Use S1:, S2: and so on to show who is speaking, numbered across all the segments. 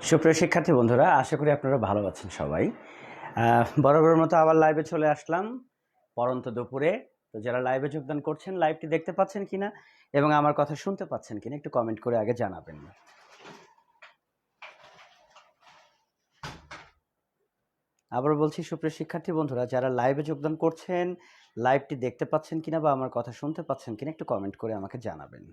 S1: সুপ্রিয় শিক্ষার্থী বন্ধুরা, আশা করি আপনারা ভালো আছেন সবাই। বরাবরের মতো আবার লাইভে চলে আসলাম পড়ন্ত দুপুরে। তো যারা লাইভে যোগদান করছেন, লাইভটি দেখতে পাচ্ছেন কিনা এবং আমার কথা শুনতে পাচ্ছেন কিনা একটু কমেন্ট করে আগে জানাবেন। আবার বলছি, সুপ্রিয় শিক্ষার্থী বন্ধুরা, যারা লাইভে যোগদান করছেন, লাইভটি দেখতে পাচ্ছেন কিনা বা আমার কথা শুনতে পাচ্ছেন কিনা একটু কমেন্ট করে আমাকে জানাবেন।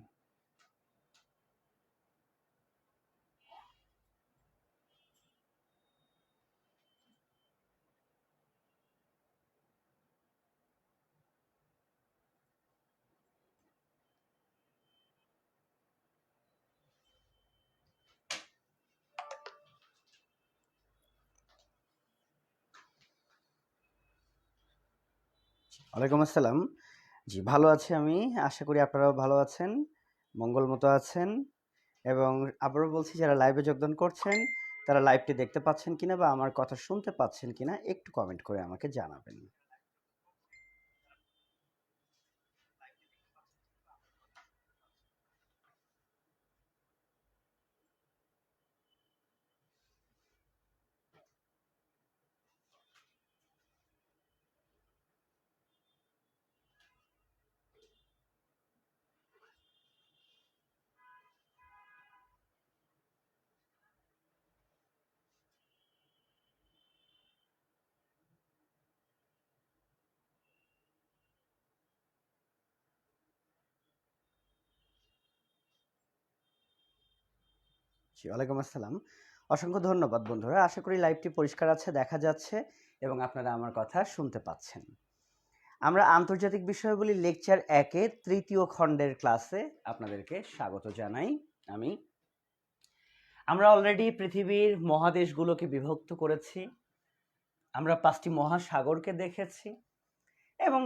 S1: ওয়ালাইকুম আসসালাম। জি, ভালো আছি আমি। আশা করি আপনারাও ভালো আছেন, মঙ্গলমতো আছেন। এবং আবারও বলছি, যারা লাইভে যোগদান করছেন তারা লাইভটি দেখতে পাচ্ছেন কিনা বা আমার কথা শুনতে পাচ্ছেন কিনা একটু কমেন্ট করে আমাকে জানাবেন। জি, ওয়ালাইকুম আসসালাম। অসংখ্য ধন্যবাদ বন্ধুরা। আশা করি লাইভটি পরিষ্কার আছে, দেখা যাচ্ছে এবং আপনারা আমার কথা শুনতে পাচ্ছেন। আমরা আন্তর্জাতিক বিষয়গুলি লেকচার 1-এর তৃতীয় খণ্ডের ক্লাসে আপনাদেরকে স্বাগত জানাই। আমরা অলরেডি পৃথিবীর মহাদেশগুলোকে বিভক্ত করেছি, আমরা 5টি মহাসাগরকে দেখেছি এবং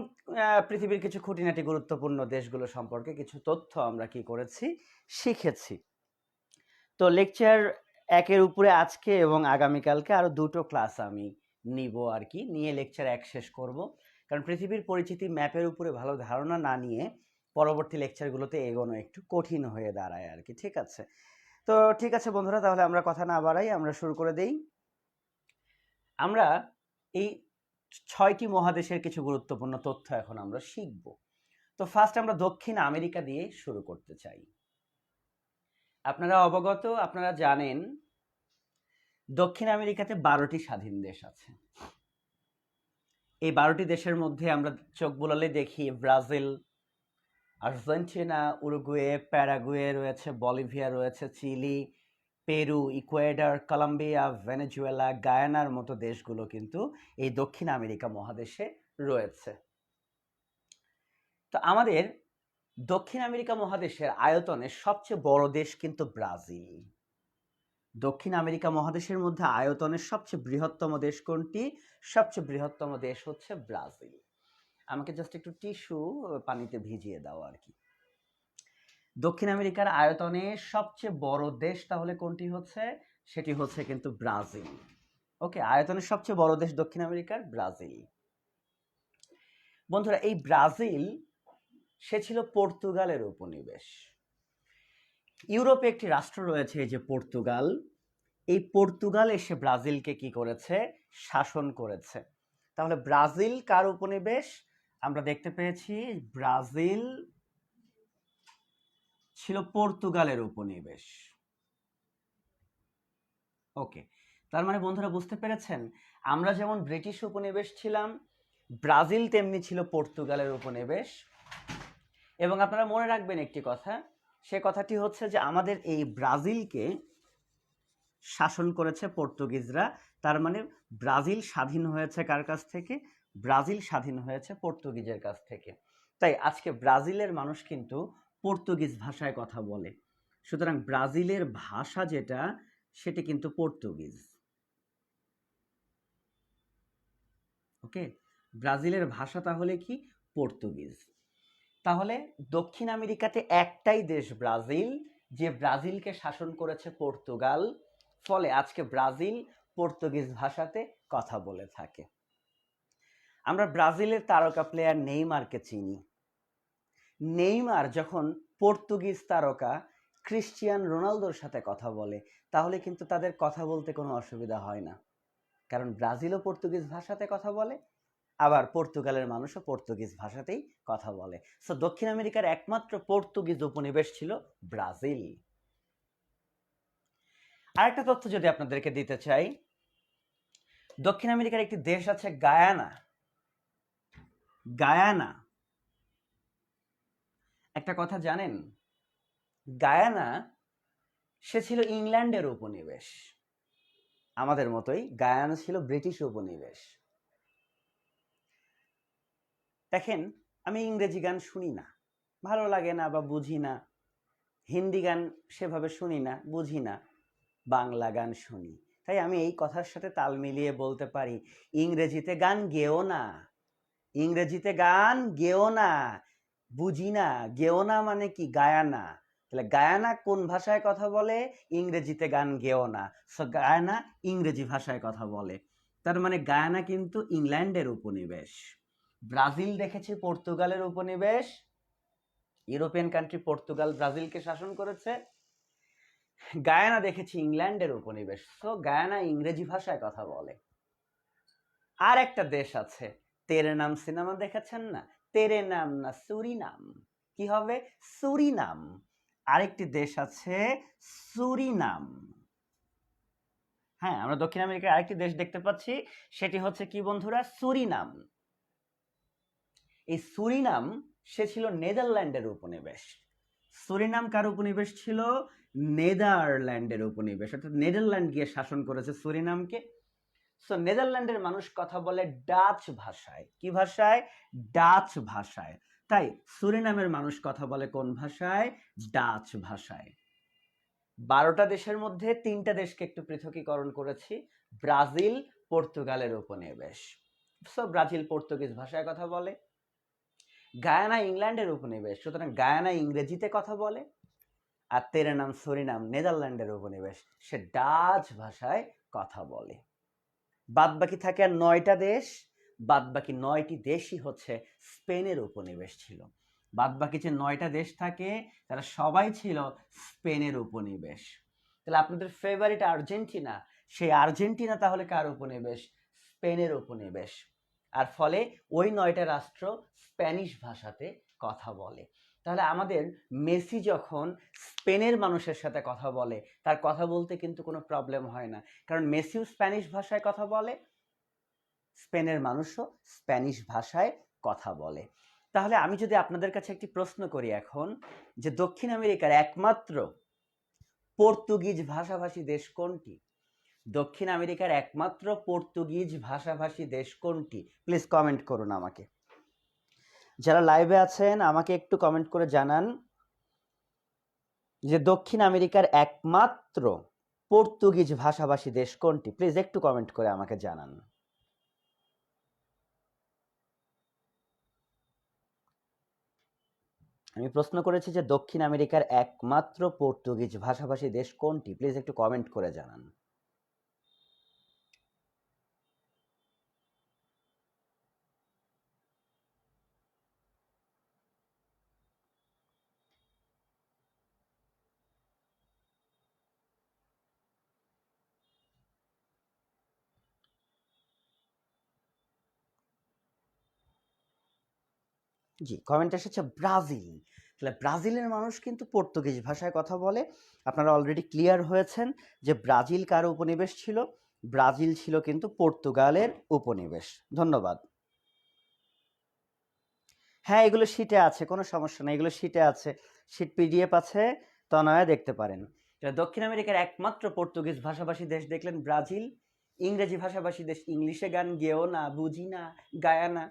S1: পৃথিবীর কিছু খুঁটিনাটি গুরুত্বপূর্ণ দেশগুলো সম্পর্কে কিছু তথ্য আমরা কি করেছি, শিখেছি। তো লেকচার 1-এর উপরে আজকে এবং আগামীকালকে আরো দুটো ক্লাস আমি নিব আর কি, নিয়ে লেকচার 1 শেষ করব। কারণ পৃথিবীর পরিচিতি ম্যাপের উপরে ভালো ধারণা না নিয়ে পরবর্তী লেকচারগুলোতে এগোনো একটু কঠিন হয়ে দাঁড়ায় আর কি। ঠিক আছে? তো ঠিক আছে বন্ধুরা, তাহলে আমরা কথা না বাড়াই, আমরা শুরু করে দেই। আমরা এই 6টি মহাদেশের কিছু গুরুত্বপূর্ণ তথ্য এখন আমরা শিখব। তো ফার্স্ট আমরা দক্ষিণ আমেরিকা দিয়ে শুরু করতে চাই। আপনারা অবগত, আপনারা জানেন দক্ষিণ আমেরিকাতে 12টি স্বাধীন দেশ আছে। এই 12টি দেশের মধ্যে আমরা চোখ বুলালে দেখি ব্রাজিল, আর্জেন্টিনা, উরুগুয়ে, প্যারাগুয়ে রয়েছে, বলিভিয়া রয়েছে, Chile, Peru, Ecuador, Colombia, Venezuela, গায়ানার মতো দেশগুলো কিন্তু এই দক্ষিণ আমেরিকা মহাদেশে রয়েছে। তো আমাদের দক্ষিণ আমেরিকা মহাদেশের আয়তনে সবচেয়ে বড় দেশ কিন্তু ব্রাজিল। দক্ষিণ আমেরিকা মহাদেশের মধ্যে আয়তনের সবচেয়ে বৃহত্তম দেশ কোনটি? সবচেয়ে বৃহত্তম দেশ হচ্ছে ব্রাজিল। আমাকে জাস্ট একটু টিস্যু পানিতে ভিজিয়ে দাও আর কি। দক্ষিণ আমেরিকার আয়তনে সবচেয়ে বড় দেশ তাহলে কোনটি হচ্ছে? সেটি হচ্ছে কিন্তু ব্রাজিল। ওকে, আয়তনের সবচেয়ে বড় দেশ দক্ষিণ আমেরিকার ব্রাজিল। বন্ধুরা, এই ব্রাজিল সে ছিল পর্তুগালের উপনিবেশ। ইউরোপে একটি রাষ্ট্র রয়েছে, এই যে পর্তুগাল, এই পর্তুগাল এসে ব্রাজিলকে কি করেছে? শাসন করেছে। তাহলে ব্রাজিল কার উপনিবেশ? আমরা দেখতে পেয়েছি ব্রাজিল ছিল পর্তুগালের উপনিবেশ। ওকে, তার মানে বন্ধুরা বুঝতে পেরেছেন, আমরা যেমন ব্রিটিশ উপনিবেশ ছিলাম, ব্রাজিল তেমনি ছিল পর্তুগালের উপনিবেশ। এবং আপনারা মনে রাখবেন একটি কথা, সে কথাটি হচ্ছে যে আমাদের এই ব্রাজিলকে শাসন করেছে পর্তুগিজরা। তার মানে ব্রাজিল স্বাধীন হয়েছে কার কাছ থেকে? ব্রাজিল স্বাধীন হয়েছে পর্তুগিজের কাছ থেকে। তাই আজকে ব্রাজিলের মানুষ কিন্তু পর্তুগিজ ভাষায় কথা বলে। সুতরাং ব্রাজিলের ভাষা যেটা, সেটি কিন্তু পর্তুগিজ। ওকে, ব্রাজিলের ভাষা তাহলে কি? পর্তুগিজ। তাহলে দক্ষিণ আমেরিকাতে একটাই দেশ ব্রাজিল, যে ব্রাজিলকে শাসন করেছে পর্তুগাল। ফলে আজকে ব্রাজিল পর্তুগিজ ভাষাতে কথা বলে থাকে। আমরা ব্রাজিলের তারকা প্লেয়ার নেইমারকে চিনি। নেইমার যখন পর্তুগিজ তারকা ক্রিস্টিয়ান রোনালদোর সাথে কথা বলে, তাহলে কিন্তু তাদের কথা বলতে কোনো অসুবিধা হয় না, কারণ ব্রাজিলও পর্তুগিজ ভাষাতে কথা বলে, আবার পর্তুগালের মানুষও পর্তুগিজ ভাষাতেই কথা বলে। সো দক্ষিণ আমেরিকার একমাত্র পর্তুগিজ উপনিবেশ ছিল ব্রাজিল। আরেকটা তথ্য যদি আপনাদেরকে দিতে চাই, দক্ষিণ আমেরিকার একটি দেশ আছে গায়ানা। গায়ানা, একটা কথা জানেন, গায়ানা সে ছিল ইংল্যান্ডের উপনিবেশ, আমাদের মতোই গায়ানা ছিল ব্রিটিশ উপনিবেশ। দেখেন, আমি ইংরেজি গান শুনি না, ভালো লাগে না বা বুঝি না, হিন্দি গান সেভাবে শুনি না, বুঝি না, বাংলা গান শুনি। তাই আমি এই কথার সাথে তাল মিলিয়ে বলতে পারি, ইংরেজিতে গান গেও না, ইংরেজিতে গান গেও না, বুঝি না, গেও না মানে কি? গায়ানা। তাহলে গায়ানা কোন ভাষায় কথা বলে? ইংরেজিতে গান গেও না। সো গায়ানা ইংরেজি ভাষায় কথা বলে, তার মানে গায়ানা কিন্তু ইংল্যান্ডের উপনিবেশ। ব্রাজিল দেখেছি পর্তুগালের উপনিবেশ, ইউরোপিয়ান কান্ট্রি পর্তুগাল ব্রাজিলকে শাসন করেছে। গায়ানা দেখেছি ইংল্যান্ডের উপনিবেশ, সো গায়ানা ইংরেজি ভাষায় কথা বলে। আর একটা দেশ আছে, তেরে নাম সিনেমা দেখেছেন না? তেরে নাম না সুরিনাম, কি হবে? সুরিনাম। আরেকটি দেশ আছে সুরিনাম। হ্যাঁ, আমরা দক্ষিণ আমেরিকার আরেকটি দেশ দেখতে পাচ্ছি, সেটি হচ্ছে কি বন্ধুরা? সুরিনাম। এই সুরিনাম সে ছিল নেদারল্যান্ডের উপনিবেশ। সুরিনাম কার উপনিবেশ ছিল? নেদারল্যান্ডের উপনিবেশ, অর্থাৎ নেদারল্যান্ড গিয়ে শাসন করেছে সুরিনামকে। সো নেদারল্যান্ডের মানুষ কথা বলে ডাচ ভাষায়। কি ভাষায়? ডাচ ভাষায়। তাই সুরিনামের মানুষ কথা বলে কোন ভাষায়? ডাচ ভাষায়। 12টা দেশের মধ্যে 3টা দেশকে একটু পৃথকীকরণ করেছি। ব্রাজিল পর্তুগালের উপনিবেশ, সো ব্রাজিল পর্তুগিজ ভাষায় কথা বলে। গায়ানা ইংল্যান্ডের উপনিবেশ, সুতরাং গায়ানা ইংরেজিতে কথা বলে। আর তেরে নাম সুরিনাম নেদারল্যান্ডের উপনিবেশ, সে ডাচ ভাষায় কথা বলে। বাদ বাকি থাকে আর 9টা দেশ, বাদ বাকি 9টি দেশই হচ্ছে স্পেনের উপনিবেশ ছিল। বাদ বাকি যে 9টা দেশ থাকে তারা সবাই ছিল স্পেনের উপনিবেশ। তাহলে আপনাদের ফেভারিট আর্জেন্টিনা, সেই আর্জেন্টিনা তাহলে কার উপনিবেশ? স্পেনের উপনিবেশ। আর ফলে ওই 9টা রাষ্ট্র স্প্যানিশ ভাষাতে কথা বলে। তাহলে আমাদের মেসি যখন স্পেনের মানুষের সাথে কথা বলে, তার কথা বলতে কিন্তু কোনো প্রবলেম হয় না, কারণ মেসিও স্প্যানিশ ভাষায় কথা বলে, স্পেনের মানুষও স্প্যানিশ ভাষায় কথা বলে। তাহলে আমি যদি আপনাদের কাছে একটি প্রশ্ন করি এখন, যে দক্ষিণ আমেরিকার একমাত্র পর্তুগিজ ভাষাভাষী দেশ কোনটি? দক্ষিণ আমেরিকার একমাত্র পর্তুগিজ ভাষাভাষী দেশ কোনটি? প্লিজ কমেন্ট করুন আমাকে। যারা লাইভে আছেন আমাকে একটু কমেন্ট করে জানান যে দক্ষিণ আমেরিকার একমাত্র পর্তুগিজ ভাষাভাষী দেশ কোনটি? প্লিজ একটু কমেন্ট করে আমাকে জানান। আমি প্রশ্ন করেছি যে দক্ষিণ আমেরিকার একমাত্র পর্তুগিজ ভাষাভাষী দেশ কোনটি? প্লিজ একটু কমেন্ট করে জানান। জি, কমেন্ট এসেছে ব্রাজিল। তাহলে ব্রাজিলের মানুষ কিন্তু পর্তুগিজ ভাষায় কথা বলে। আপনারা অলরেডি ক্লিয়ার হয়েছেন যে ব্রাজিল কার উপনিবেশ ছিল? ব্রাজিল ছিল কিন্তু পর্তুগালের উপনিবেশ। ধন্যবাদ। হ্যাঁ, এগুলো শীটে আছে, কোনো সমস্যা নেই, এগুলো শীটে আছে, শীট পিডিএফ আছে, তনয়া দেখতে পারেন। দক্ষিণ আমেরিকার একমাত্র পর্তুগিজ ভাষাভাষী দেশ দেখলেন ব্রাজিল। ইংরেজি ভাষাভাষী দেশ ইংলিশে গান গেও না, বুঝি না, গায়ানা।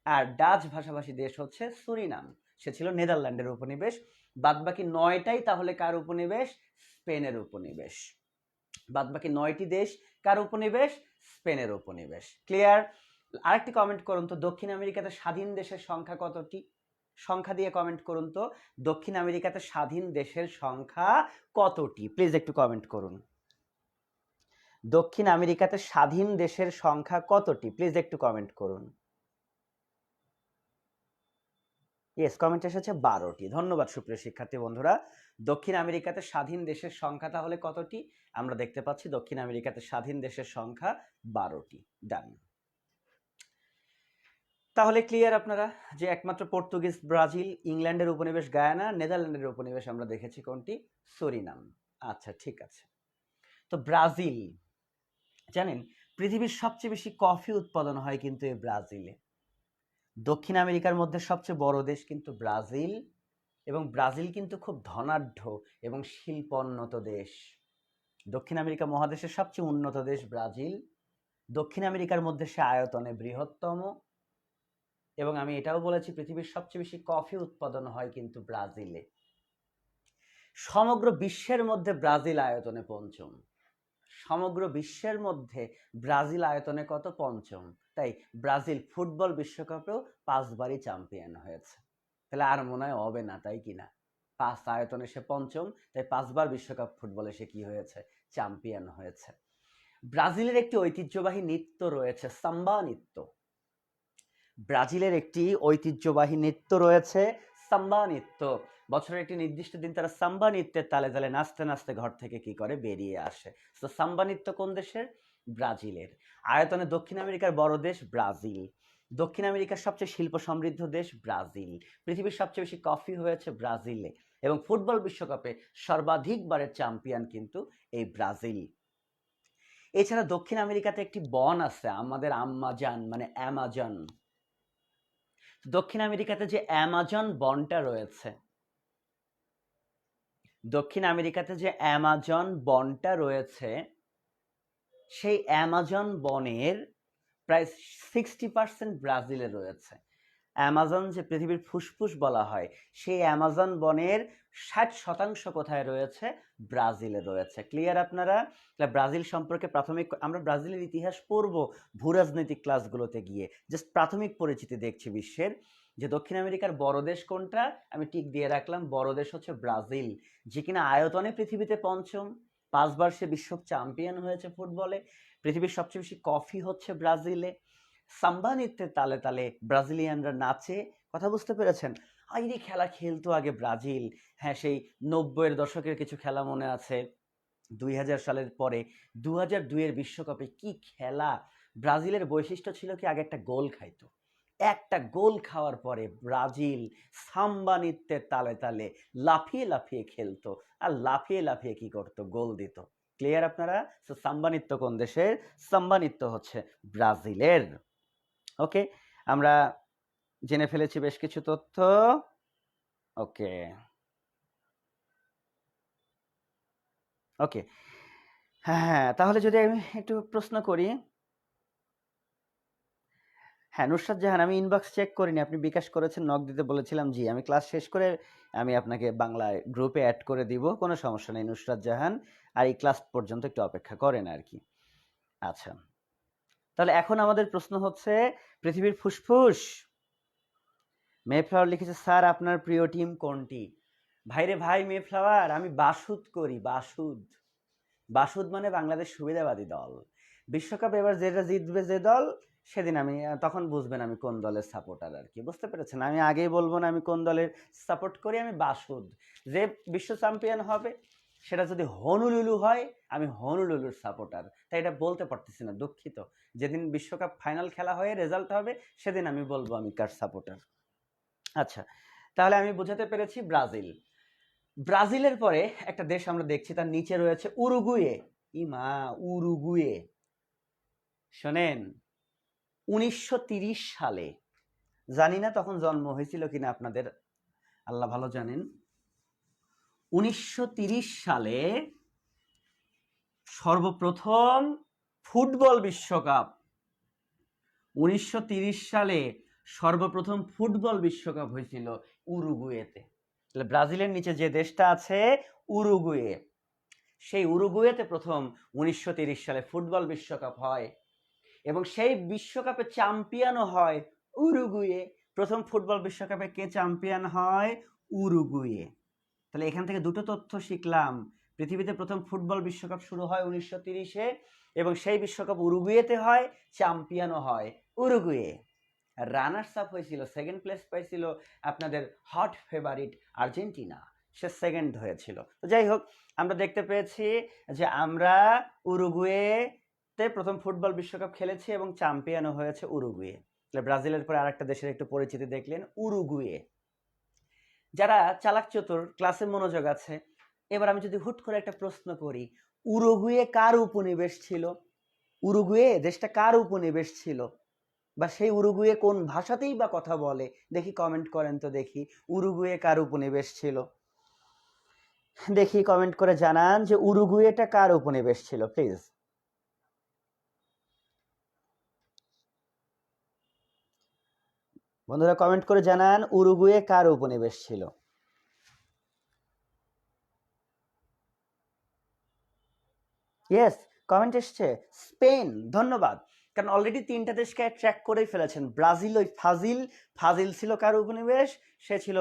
S1: আর ডাচ ভাষাভাষী দেশ হচ্ছে সুরিনাম, সে ছিল নেদারল্যান্ডের উপনিবেশ। বাদবাকি 9টাই তাহলে কার উপনিবেশ? স্পেনের উপনিবেশ। বাদবাকি 9টি দেশ কার উপনিবেশ? স্পেনের উপনিবেশ। ক্লিয়ার? আরেকটি কমেন্ট করুন তো, দক্ষিণ আমেরিকাতে স্বাধীন দেশের সংখ্যা কতটি? সংখ্যা দিয়ে কমেন্ট করুন তো, দক্ষিণ আমেরিকাতে স্বাধীন দেশের সংখ্যা কতটি? প্লিজ একটু কমেন্ট করুন। দক্ষিণ আমেরিকাতে স্বাধীন দেশের সংখ্যা কতটি? প্লিজ একটু কমেন্ট করুন। ইয়েস, কমেন্ট এসেছে 12টি। ধন্যবাদ সুপ্রিয় শিক্ষার্থী বন্ধুরা। দক্ষিণ আমেরিকাতে স্বাধীন দেশের সংখ্যা তাহলে কতটি? আমরা দেখতে পাচ্ছি দক্ষিণ আমেরিকাতে স্বাধীন দেশের সংখ্যা 12টি। ডান। তাহলে ক্লিয়ার আপনারা যে একমাত্র পর্তুগিজ ব্রাজিল, ইংল্যান্ডের উপনিবেশ গায়ানা, নেদারল্যান্ডের উপনিবেশ আমরা দেখেছি কোনটি? সুরিনাম। আচ্ছা ঠিক আছে। তো ব্রাজিল জানেন পৃথিবীর সবচেয়ে বেশি কফি উৎপাদন হয় কিন্তু এই ব্রাজিলে। দক্ষিণ আমেরিকার মধ্যে সবচেয়ে বড় দেশ কিন্তু ব্রাজিল, এবং ব্রাজিল কিন্তু খুব ধনাঢ্য এবং শিল্পোন্নত দেশ। দক্ষিণ আমেরিকা মহাদেশের সবচেয়ে উন্নত দেশ ব্রাজিল। দক্ষিণ আমেরিকার মধ্যে সে আয়তনে বৃহত্তম, এবং আমি এটাও বলেছি পৃথিবীর সবচেয়ে বেশি কফি উৎপাদন হয় কিন্তু ব্রাজিলে। সমগ্র বিশ্বের মধ্যে ব্রাজিল আয়তনে পঞ্চম। সমগ্র বিশ্বের মধ্যে ব্রাজিল আয়তনে কত? পঞ্চম। তাই ব্রাজিল ফুটবল বিশ্বকাপেও 5 বারই চ্যাম্পিয়ন হয়েছে। তাহলে আর মনে হয় হবে না, তাই কিনা? 5 আয়তনে সে পঞ্চম, তাই 5 বার বিশ্বকাপ ফুটবলে সে কি হয়েছে? চ্যাম্পিয়ন হয়েছে। ব্রাজিলের একটি ঐতিহ্যবাহী নৃত্য রয়েছে, সাম্বা নৃত্য। ব্রাজিলের একটি ঐতিহ্যবাহী নৃত্য রয়েছে, সাম্বা নৃত্য। বছরের একটি নির্দিষ্ট দিন তারা সাম্বা নৃত্যের তালে তালে নাচতে নাচতে ঘর থেকে কি করে? বেরিয়ে আসে। তো সাম্বা নৃত্য কোন দেশের? ব্রাজিলের। আয়তনে দক্ষিণ আমেরিকার বড় দেশ ব্রাজিল। দক্ষিণ আমেরিকার সবচেয়ে শিল্প সমৃদ্ধ দেশ ব্রাজিল। পৃথিবীর সবচেয়ে বেশি কফি হয়েছে ব্রাজিলে, এবং ফুটবল বিশ্বকাপে সর্বাধিকবারের চ্যাম্পিয়ন কিন্তু এই ব্রাজিল। এছাড়া দক্ষিণ আমেরিকাতে একটি বন আছে আমাদের আম্মাজান, মানে অ্যামাজন। দক্ষিণ আমেরিকাতে যে অ্যামাজন বনটা রয়েছে, দক্ষিণ আমেরিকাতে যে অ্যামাজন বনটা রয়েছে, সেই অ্যামাজন বনের প্রায় 60% ব্রাজিলে রয়েছে। অ্যামাজন যে পৃথিবীর ফুসফুস বলা হয়, সেই অ্যামাজন বনের 60% কোথায় রয়েছে? ব্রাজিলে রয়েছে। ক্লিয়ার আপনারা? ব্রাজিল সম্পর্কে প্রাথমিক, আমরা ব্রাজিলের ইতিহাস পড়ব ভূরাজনৈতিক ক্লাসগুলোতে গিয়ে, জাস্ট প্রাথমিক পরিচিতি দেখছি বিশ্বের। যে দক্ষিণ আমেরিকার বড় দেশ কোনটা? আমি টিক দিয়ে রাখলাম, বড় দেশ হচ্ছে ব্রাজিল, যে কিনা আয়তনে পৃথিবীতে পঞ্চম। 5 বার সে বিশ্ব চ্যাম্পিয়ন হয়েছে ফুটবলে। পৃথিবীর সবচেয়ে বেশি কফি হচ্ছে ব্রাজিলে। সাম্বা নৃত্যের তালে তালে ব্রাজিলিয়ানরা নাচে। কথা বুঝতে পেরেছেন? এই খেলা খেলতো আগে ব্রাজিল। হ্যাঁ, সেই 90-এর দশকের কিছু খেলা মনে আছে। 2000 সালের পরে 2002-এর বিশ্বকাপে কি খেলা! ব্রাজিলের বৈশিষ্ট্য ছিল কি? আগে একটা গোল খাইতো। একটা গোল খাওয়ার পরে ব্রাজিল সাম্বা নৃত্যের তালে তালে লাফিয়ে লাফিয়ে খেলতো, আর লাফিয়ে লাফিয়ে কি করতো? গোল দিত। ক্লিয়ার আপনারা? সাম্বা নৃত্য কোন দেশের? সাম্বা নৃত্য হচ্ছে ব্রাজিলের। ওকে, আমরা জেনে ফেলেছি বেশ কিছু তথ্য। ওকে ওকে, হ্যাঁ, তাহলে যদি আমি একটু প্রশ্ন করি। হ্যাঁ, নুসরাত জাহান, আমি ইনবক্স চেক করিনি, আপনি বিকাশ করেছেন, নক দিতে বলেছিলাম। জি, আমি ক্লাস শেষ করে আমি আপনাকে বাংলায় গ্রুপে অ্যাড করে দিব, কোনো সমস্যা নেই নুসরাত জাহান। আর এই ক্লাস পর্যন্ত একটু অপেক্ষা করেন আর কি। আচ্ছা, তাহলে এখন আমাদের প্রশ্ন হচ্ছে পৃথিবীর ফুসফুস। মেফ্লাওয়ার লিখেছে, স্যার আপনার প্রিয় টিম কোনটি? ভাইরে ভাই মেফ্লাওয়ার, আমি বাসুদ করি, বাসুদ। বাসুদ মানে বাংলাদেশ সুবিধাবাদী দল। বিশ্বকাপ এবার যেটা জিতবে যে দল, সেদিন আমি, তখন বুঝবেন আমি কোন দলের সাপোর্টার আর কি। বুঝতে পেরেছেন? আমি আগেই বলবো না আমি কোন দলের সাপোর্ট করি। আমি বাসুদ। যে বিশ্ব চ্যাম্পিয়ন হবে সেটা যদি হনুলুলু হয়, আমি হনুলুলুর সাপোর্টার। তাই এটা বলতে পারতেছি না, দুঃখিত। যেদিন বিশ্বকাপ ফাইনাল খেলা হয়ে রেজাল্ট হবে, সেদিন আমি বলবো আমি কার সাপোর্টার। আচ্ছা, তাহলে আমি বোঝাতে পেরেছি ব্রাজিল। ব্রাজিলের পরে একটা দেশ আমরা দেখছি, তার নিচে রয়েছে উরুগুয়ে। ইমা, উরুগুয়ে। শোনেন, 1930 সালে, জানি না তখন জন্ম হয়েছিল কিনা আপনাদের, আল্লাহ ভালো জানেন। 1930 সালে সর্বপ্রথম ফুটবল বিশ্বকাপ, 1930 সালে সর্বপ্রথম ফুটবল বিশ্বকাপ হয়েছিল উরুগুয়েতে। তাহলে ব্রাজিলের নিচে যে দেশটা আছে উরুগুয়ে, সেই উরুগুয়েতে প্রথম 1930 সালে ফুটবল বিশ্বকাপ হয়, এবং সেই বিশ্বকাপে চ্যাম্পিয়নও হয় উরুগুয়ে। প্রথম ফুটবল বিশ্বকাপে কে চ্যাম্পিয়ন হয়? উরুগুয়ে। তাহলে এখান থেকে দুটো তথ্য শিখলাম। পৃথিবীতে প্রথম ফুটবল বিশ্বকাপ শুরু হয় 1930-এ, এবং সেই বিশ্বকাপ উরুগুয়েতে হয়, চ্যাম্পিয়নও হয় উরুগুয়ে। রানার্স আপ হয়েছিল, সেকেন্ড প্লেস পাইছিল আপনাদের হট ফেভারিট আর্জেন্টিনা। সে সেকেন্ড হয়েছিল। তো যাই হোক, আমরা দেখতে পেয়েছি যে আমরা উরুগুয়েতে প্রথম ফুটবল বিশ্বকাপ খেলেছি এবং চ্যাম্পিয়নও হয়েছে উরুগুয়ে। তাহলে ব্রাজিলের পরে আরেকটা দেশের একটু পরিচিতি দেখলেন, উরুগুয়ে। যারা চালাক চতুর, ক্লাসে মনোযোগ আছে, এবার আমি যদি হুট করে একটা প্রশ্ন করি, উরুগুয়ে কার উপনিবেশ ছিল? উরুগুয়ে দেশটা কার উপনিবেশ ছিল? বা সেই উরুগুয়ে কোন ভাষাতেই বা কথা বলে? দেখি কমেন্ট করেন তো দেখি, উরুগুয়ে কার উপনিবেশ ছিল? দেখি কমেন্ট করে জানান যে উরুগুয়েটা কার উপনিবেশ ছিল, প্লিজ। বন্ধুরা কমেন্ট করে জানান উরুগুয়ে কার উপনিবেশ ছিল। ইয়েস, কমেন্ট এসছে স্পেন, ধন্যবাদ। কারণ অলরেডি তিনটা দেশকে ট্র্যাক করেই ফেলেছেন। ব্রাজিল, ওই ফাজিল ছিল কার উপনিবেশ? সে ছিল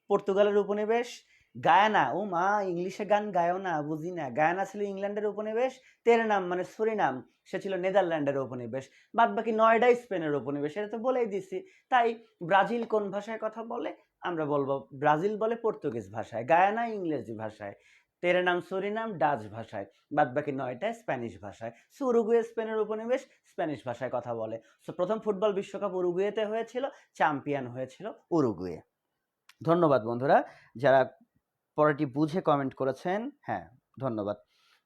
S1: পর্তুগালের উপনিবেশ। গায়ানা, ও মা, ইংলিশে গান গায়ও না, বুঝি না। গায়ানা ছিল ইংল্যান্ডের উপনিবেশ। তেরনাম মানে সুরিনাম, সে ছিল নেদারল্যান্ডের উপনিবেশ। বাদ বাকি 9টাই স্পেনের উপনিবেশ, এটা তো বলেই দিছি। তাই ব্রাজিল কোন ভাষায় কথা বলে? আমরা বলবো ব্রাজিল বলে পর্তুগিজ ভাষায়, গায়ানা ইংরেজি ভাষায়, তেরেনাম সুরিনাম ডাচ ভাষায়, বাদ বাকি 9টা স্প্যানিশ ভাষায়। সো উরুগুয়ে স্পেনের উপনিবেশ, স্প্যানিশ ভাষায় কথা বলে। সো প্রথম ফুটবল বিশ্বকাপ উরুগুয়েতে হয়েছিল, চ্যাম্পিয়ন হয়েছিল উরুগুয়ে। ধন্যবাদ বন্ধুরা যারা পরেরটি বুঝে কমেন্ট করেছেন। হ্যাঁ, ধন্যবাদ।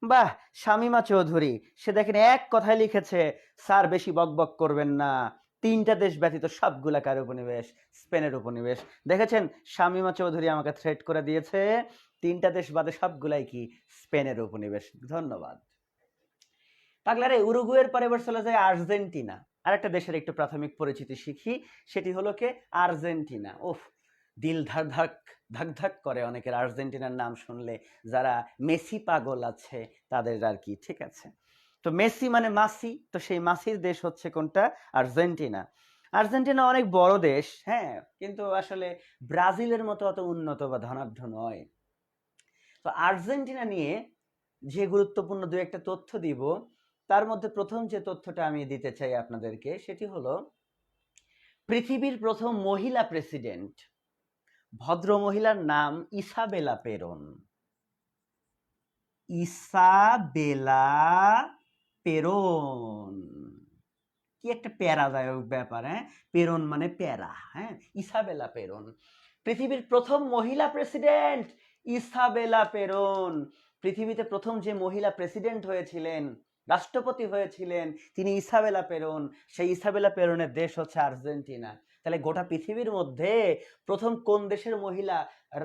S1: বাহ, শামিমা চৌধুরী, সে দেখেন এক কথায় লিখেছে, স্যার বেশি বকবক করবেন না, তিনটা দেশ ব্যতীত সবগুলা কার উপনিবেশ? স্পেনের উপনিবেশ। দেখেছেন, শামিমা চৌধুরী আমাকে থ্রেট করে দিয়েছে, তিনটা দেশ বাদে সবগুলাই কি স্পেনের উপনিবেশ। ধন্যবাদ। পাগলারে, উরুগুয়ের পরে এবার চলে যায় আর্জেন্টিনা। আর একটা দেশের একটু প্রাথমিক পরিচিতি শিখি, সেটি হলো কে? আর্জেন্টিনা। ওফ, দিল ধাক ধাক ধাক ধাক করে অনেকের আর্জেন্টিনার নাম শুনলে, যারা মেসি পাগল আছে তাদের আর কি, ঠিক আছে। তো মেসি মানে মাসি, তো সেই মাসির দেশ হচ্ছে কোনটা? আর্জেন্টিনা। আর্জেন্টিনা অনেক বড় দেশ, হ্যাঁ, কিন্তু আসলে ব্রাজিলের মতো অত উন্নত বা ধনাঢ্য নয়। তো আর্জেন্টিনা নিয়ে যে গুরুত্বপূর্ণ দু একটা তথ্য দিব, তার মধ্যে প্রথম যে তথ্যটা আমি দিতে চাই আপনাদেরকে, সেটি হলো পৃথিবীর প্রথম মহিলা প্রেসিডেন্ট, ভদ্র মহিলার নাম ইসাবেলা পেরন। ইসাবেলা পেরন, কি একটা প্যারাদায়ক ব্যাপার, হ্যাঁ, পেরন মানে প্যারা, হ্যাঁ, ইসাবেলা পেরন পৃথিবীর প্রথম মহিলা প্রেসিডেন্ট। ইসাবেলা পেরন পৃথিবীতে প্রথম যে মহিলা প্রেসিডেন্ট হয়েছিলেন, রাষ্ট্রপতি হয়েছিলেন, তিনি ইসাবেলা পেরন। সেই ইসাবেলা পেরনের দেশ হচ্ছে আর্জেন্টিনা। তাহলে গোটা পৃথিবীর মধ্যে প্রথম কোন দেশের মহিলা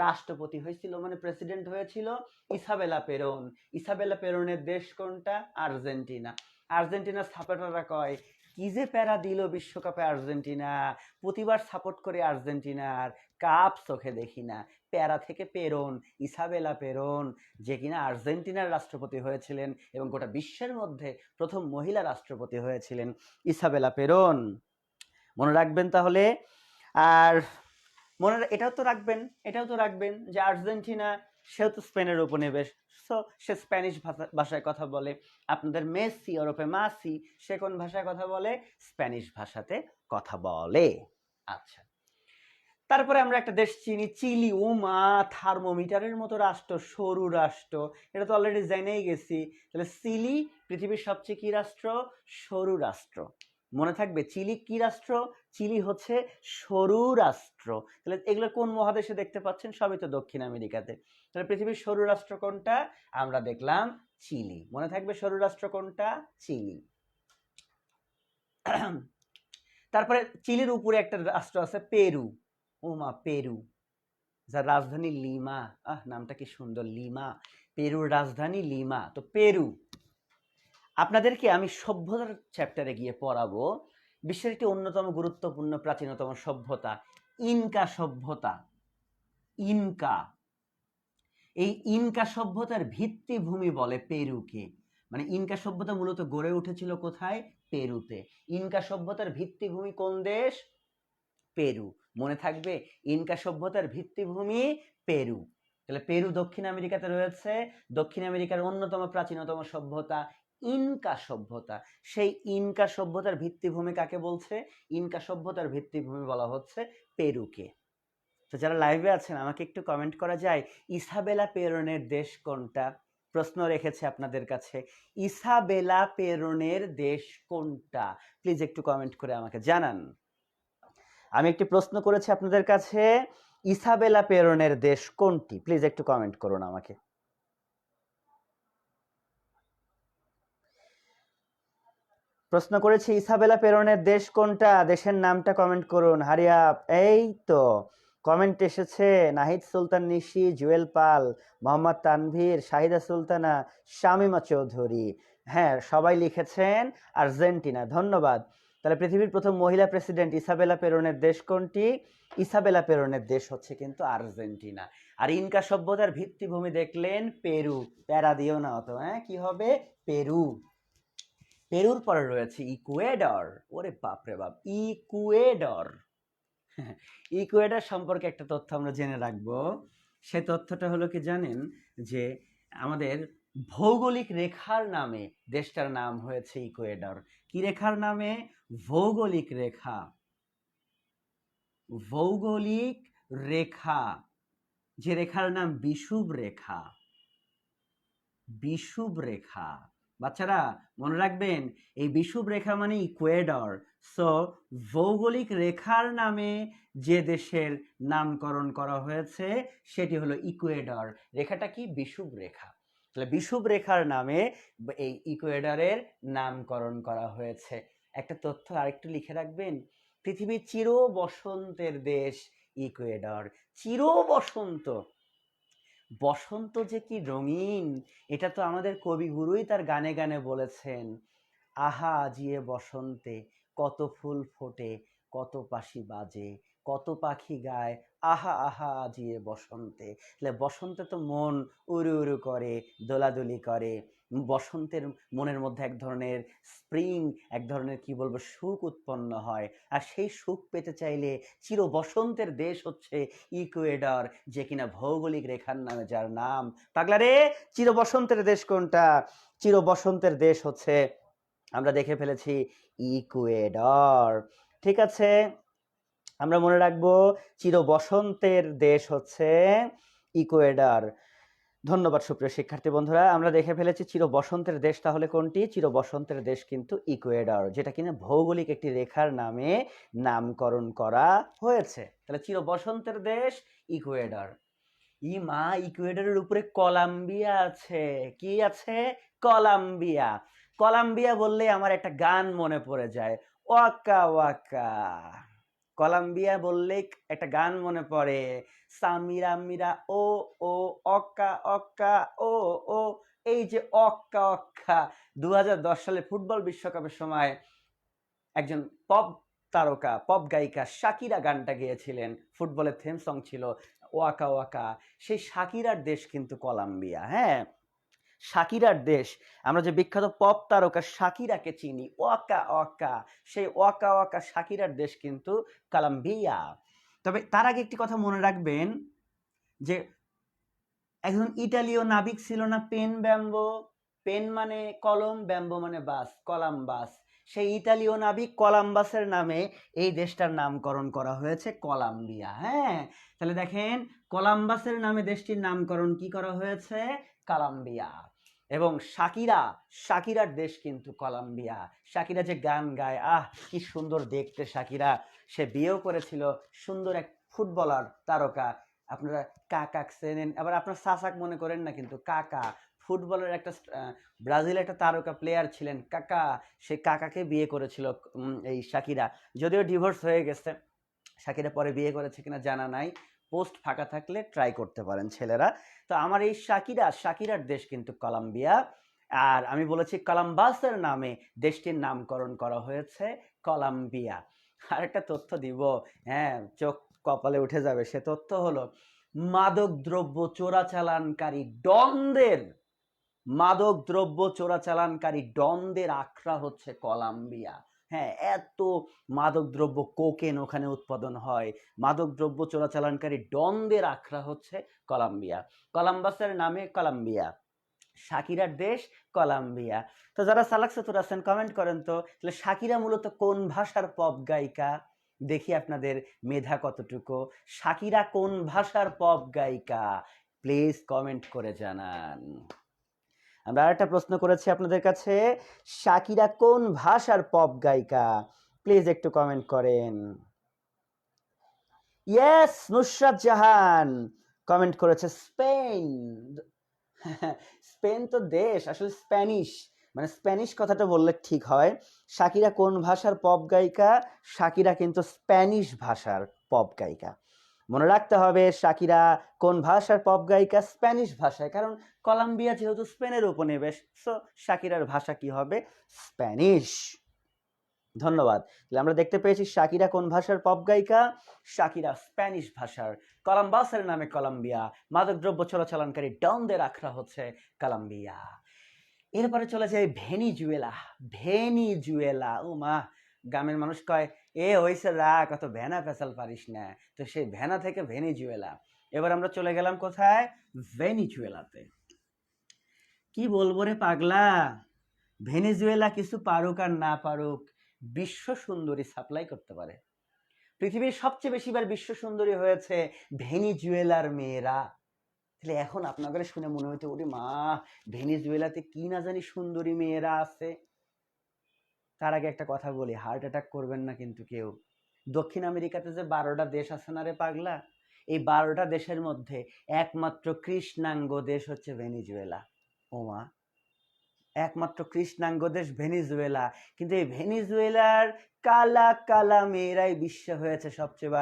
S1: রাষ্ট্রপতি হয়েছিল, মানে প্রেসিডেন্ট হয়েছিল? Isabella Peron. ইসাবেলা পেরনের দেশ কোনটা? আর্জেন্টিনা। আর্জেন্টিনার সাপোর্টাররা কয়, কি যে প্যারা দিল বিশ্বকাপে আর্জেন্টিনা, প্রতিবার সাপোর্ট করে আর্জেন্টিনার, কাপ চোখে দেখি না। প্যারা থেকে পেরন, ইসাবেলা পেরন, যে কিনা আর্জেন্টিনার রাষ্ট্রপতি হয়েছিলেন এবং গোটা বিশ্বের মধ্যে প্রথম মহিলা রাষ্ট্রপতি হয়েছিলেন ইসাবেলা পেরন। মনে রাখবেন তাহলে। আর এটাও তো রাখবেন যে আর্জেন্টিনা সেও তো স্পেনের উপনিবেশ, সো সে স্প্যানিশ ভাষায় কথা বলে। আপনাদের মেসি ওরফে মাসি, সে কোন ভাষায় কথা বলে? স্প্যানিশ ভাষাতে কথা বলে। আচ্ছা, তারপরে আমরা একটা দেশ চিনি, চিলি। ও মা, থার্মোমিটারের মতো রাষ্ট্র, সরু রাষ্ট্র, এটা তো অলরেডি জেনেই গেছি। তাহলে চিলি পৃথিবীর সবচেয়ে কি রাষ্ট্র? সরু রাষ্ট্র। মনে থাকবে, চিলি কি রাষ্ট্র? চিলি হচ্ছে সরু রাষ্ট্র। তাহলে এগুলো কোন মহাদেশে দেখতে পাচ্ছেন? সবই তো দক্ষিণ আমেরিকাতে। তাহলে পৃথিবীর সরু রাষ্ট্র কোনটা? আমরা দেখলাম চিলি। মনে থাকবে সরু রাষ্ট্র কোনটা? চিলি। তারপরে চিলির উপরে একটা রাষ্ট্র আছে পেরু। ও মা, পেরু, যার রাজধানী লিমা। নামটা কি সুন্দর, লিমা। পেরুর রাজধানী লিমা। তো পেরু, আপনাদেরকে আমি সভ্যতার চ্যাপ্টারে গিয়ে পড়াবো বিশ্বের একটি অন্যতম গুরুত্বপূর্ণ প্রাচীনতম সভ্যতা, ইনকা সভ্যতা। ইনকা, এই ইনকা সভ্যতার ভিত্তিভূমি বলে পেরুকে। মানে ইনকা সভ্যতা মূলত গড়ে উঠেছিল কোথায়? পেরুতে। ইনকা সভ্যতার ভিত্তিভূমি কোন দেশ? পেরু। মনে থাকবে, ইনকা সভ্যতার ভিত্তিভূমি পেরু। তাহলে পেরু দক্ষিণ আমেরিকাতে রয়েছে। দক্ষিণ আমেরিকার অন্যতম প্রাচীনতম সভ্যতা ইনকা সভ্যতা। সেই ইনকা সভ্যতার ভিত্তিভূমি কাকে বলছে? ইনকা সভ্যতার ভিত্তিভূমি বলা হচ্ছে পেরুকে। তো যারা লাইভে আছেন আমাকে একটু কমেন্ট করা যায়, ইসাবেলা পেরনের দেশ কোনটা? প্রশ্ন রেখেছে আপনাদের কাছে, ইসাবেলা পেরনের দেশ কোনটা? প্লিজ একটু কমেন্ট করে আমাকে জানান। আমি একটি প্রশ্ন করেছি আপনাদের কাছে, ইসাবেলা পেরনের দেশ কোনটি? প্লিজ একটু কমেন্ট করুন আমাকে। প্রশ্ন করেছি ইসাবেলা পেরনের দেশ কোনটা? দেশের নামটা কমেন্ট করুন, হারি আপ। এই তো কমেন্ট এসেছে, নাহিদ সুলতান নিশি, জুয়েল পাল, মোহাম্মদ তানভীর, শাহিদা সুলতানা, শামিমা চৌধুরী। হ্যাঁ, সবাই লিখেছেন আর্জেন্টিনা, ধন্যবাদ। তাহলে পৃথিবীর প্রথম মহিলা প্রেসিডেন্ট ইসাবেলা পেরনের দেশ কোনটি? ইসাবেলা পেরনের দেশ হচ্ছে কিন্তু আর্জেন্টিনা। আর ইনকা সভ্যতার ভিত্তিভূমি দেখলেন পেরু, প্যারা দিও না অত, হ্যাঁ কি হবে? পেরু। পেরুর পরে রয়েছে ইকুয়েডর। ওরে বাপরে বাপ, ইকুয়েডর। ইকুয়েডর সম্পর্কে একটা তথ্য আমরা জেনে রাখবো। সে তথ্যটা হলো কি জানেন, যে আমাদের ভৌগোলিক রেখার নামে দেশটার নাম হয়েছে ইকুয়েডর। কি রেখার নামে? ভৌগোলিক রেখা। ভৌগোলিক রেখা, যে রেখার নাম বিষুব রেখা। বিষুব রেখা, বাচ্চারা মনে রাখবেন, এই বিষুব রেখা মানে ইকুয়েডর। সো ভৌগোলিক রেখার নামে যে দেশের নামকরণ করা হয়েছে সেটি হলো ইকুয়েডর। রেখাটা কি? বিষুব রেখা। তাহলে বিষুব রেখার নামে এই ইকুয়েডরের নামকরণ করা হয়েছে। একটা তথ্য আরেকটু লিখে রাখবেন, পৃথিবীর চির বসন্তের দেশ ইকুয়েডর। চির বসন্ত, বসন্ত যে কি রঙিন, এটা তো আমাদের কবিগুরুই তার গানে গানে বলেছেন। আহা আজিয়ে বসন্তে, কত ফুল ফোটে, কত পাখি বাজে, কত পাখি গায়, আহা আহা আজিয়ে বসন্তে। তাহলে বসন্তে তো মন উড়ু উড়ু করে, দোলাদুলি করে। বসন্তের মনের মধ্যে এক ধরনের স্প্রিং, এক ধরনের কি বলবো, সুখ উৎপন্ন হয়। আর সেই সুখ পেতে চাইলে চির বসন্তের দেশ হচ্ছে ইকুয়েডর, যে কিনা ভৌগোলিক রেখার নামে যার নাম। পাগলারে, চির বসন্তের দেশ কোনটা? চির বসন্তের দেশ হচ্ছে, আমরা দেখে ফেলেছি, ইকুয়েডর। ঠিক আছে, আমরা মনে রাখবো চির বসন্তের দেশ হচ্ছে ইকুয়েডর। ধন্যবাদ সুপ্রিয় শিক্ষার্থী বন্ধুরা, আমরা দেখে ফেলেছি চির বসন্তের দেশ তাহলে কোনটি? চির বসন্তের দেশ কিন্তু ইকুয়েডর, যেটা কিনা ভৌগোলিক একটি রেখার নামে নামকরণ করা হয়েছে। তাহলে চির বসন্তের দেশ ইকুয়েডর। ই মা, ইকুয়েডরের উপরে কলম্বিয়া আছে। কি আছে? কলম্বিয়া। কলম্বিয়া বললে আমার একটা গান মনে পড়ে যায়, ওয়াকা ওয়াকা। কলম্বিয়া বললে একটা গান মনে পড়ে, সামিরা মিরা ও ও, অক্কা অক্কা ও ও। এই যে অক্কা অক্কা, 2010 সালে ফুটবল বিশ্বকাপের সময় একজন পপ তারকা, পপ গায়িকা শাকিরা গানটা গেয়েছিলেন, ফুটবলের থিম সং ছিল ওয়াকা ওয়াকা। সেই শাকিরার দেশ কিন্তু কলম্বিয়া। হ্যাঁ, শাকিরার দেশ। আমরা যে বিখ্যাত পপ তারকা শাকিরাকে চিনি, ওয়াকা ওয়াকা, সেই ওয়াকা ওয়াকা শাকিরার দেশ কিন্তু কলম্বিয়া। তবে তার আগে একটি কথা মনে রাখবেন, যে একজন ইটালীয় নাবিক ছিল না, পেন ব্যাম্বো? পেন মানে কলম, ব্যাম্বো মানে বাস, কলাম্বাস। সেই ইতালীয় নাবিক কলাম্বাসের নামে এই দেশটার নামকরণ করা হয়েছে কলম্বিয়া। হ্যাঁ, তাহলে দেখেন, কলাম্বাসের নামে দেশটির নামকরণ কি করা হয়েছে? কলম্বিয়া। এবং শাকিরা, শাকিরার দেশ কিন্তু কলম্বিয়া। শাকিরা যে গান গায়, আহ কি সুন্দর দেখতে শাকিরা। সে বিয়েও করেছিল সুন্দর এক ফুটবলার তারকা, আপনারা কাকাক চেনেন, আবার আপনার সাসাক মনে করেন না, কিন্তু কাকা ফুটবলের একটা ব্রাজিল একটা তারকা প্লেয়ার ছিলেন কাকা, সেই কাকাকে বিয়ে করেছিল এই শাকিরা। যদিও ডিভোর্স হয়ে গেছে, শাকিরা পরে বিয়ে করেছে কিনা জানা নাই, পোস্ট ফাঁকা থাকলে ট্রাই করতে পারেন ছেলেরা। তো আমার এই শাকিরা, শাকিরার দেশ কিন্তু কলম্বিয়া। আর আমি বলেছি কলম্বাসের নামে দেশটির নামকরণ করা হয়েছে কলম্বিয়া। আর একটা তথ্য দিব, হ্যাঁ চোখ কপালে উঠে যাবে, সে তথ্য হলো মাদক দ্রব্য চোরাচালানকারী ডনদের, মাদক দ্রব্য চোরাচালানকারী ডনদের আখড়া হচ্ছে কলম্বিয়া। হ্যাঁ, এত মাদক দ্রব্য, কোকেন ওখানে উৎপাদন হয়, মাদক দ্রব্য চোরাচালানকারী ডনদের আখড়া হচ্ছে কলম্বিয়া। কলম্বাসের নামে কলম্বিয়া, শাকিরার দেশ কলম্বিয়া। তো যারা সালাক চতুর আছেন কমেন্ট করেন তো, তাহলে শাকিরা মূলত কোন ভাষার পপ গায়িকা? দেখি আপনাদের মেধা কতটুকু। শাকিরা কোন ভাষার পপ গায়িকা? প্লিজ কমেন্ট করে জানান। আমরা আরেকটা প্রশ্ন করেছি আপনাদের কাছে, শাকিরা কোন ভাষার পপ গায়িকা? প্লিজ একটু কমেন্ট করেন। ইয়েস, নুসরাত জাহান কমেন্ট করেছে স্পেন। স্পেন তো দেশ, আসলে স্প্যানিশ, মানে স্প্যানিশ কথাটা বললে ঠিক হয়। শাকিরা কোন ভাষার পপ গায়িকা? শাকিরা কিন্তু স্প্যানিশ ভাষার পপ গায়িকা। মনে রাখতে হবে শাকিরা কোন ভাষার পপ গায়িকা? স্প্যানিশ ভাষায়, কারণ কলম্বিয়া যেহেতু স্পেনের উপনিবেশ, সো শাকিরার ভাষা কি হবে? স্প্যানিশ। ধন্যবাদ। আমরা দেখতে পেয়েছি শাকিরা কোন ভাষার পপ গায়িকা? শাকিরা স্প্যানিশ ভাষার। কলম্বাসের নামে কলম্বিয়া, মাদকদ্রব্য চোরাচালানকারী ডনদের আখড়া হচ্ছে কলম্বিয়া। এরপরে চলে যায় ভেনিজুয়েলা। ভেনিজুয়েলা, ও মা, গ্রামের মানুষ কয় এ হইছে রাখ, অত ভেনা পেঁচাল পারিস না, তো সেই ভেনা থেকে ভেনিজুয়েলা। এবার আমরা চলে গেলাম কোথায়? ভেনিজুয়েলাতে। কি বলবো রে পাগলা, ভেনিজুয়েলা কিছু পারুক আর না পারুক, বিশ্ব সুন্দরী সাপ্লাই করতে পারে। পৃথিবীর সবচেয়ে বেশিবার বিশ্ব সুন্দরী হয়েছে ভেনিজুয়েলার মেয়েরা। তাহলে এখন আপনাদের শুনে মনে হইতে, ওরে মা, ভেনিজুয়েলাতে কি না জানি সুন্দরী মেয়েরা আছে। তার আগে একটা কথা বলি, হার্ট অ্যাটাক করবেন না কিন্তু কেউ। দক্ষিণ আমেরিকাতে যে 12টা দেশ আছে না রে পাগলা, এই 12টা দেশের মধ্যে একমাত্র কৃষ্ণাঙ্গ দেশ হচ্ছে ভেনিজুয়েলা। ওমা, একমাত্র কৃষ্ণাঙ্গ দেশ ভেনিজুয়েলা। কিন্তু এই ভেনিজুয়েলার কালা কালা মেয়েরাই বিশ্ব হয়েছে সবচেয়ে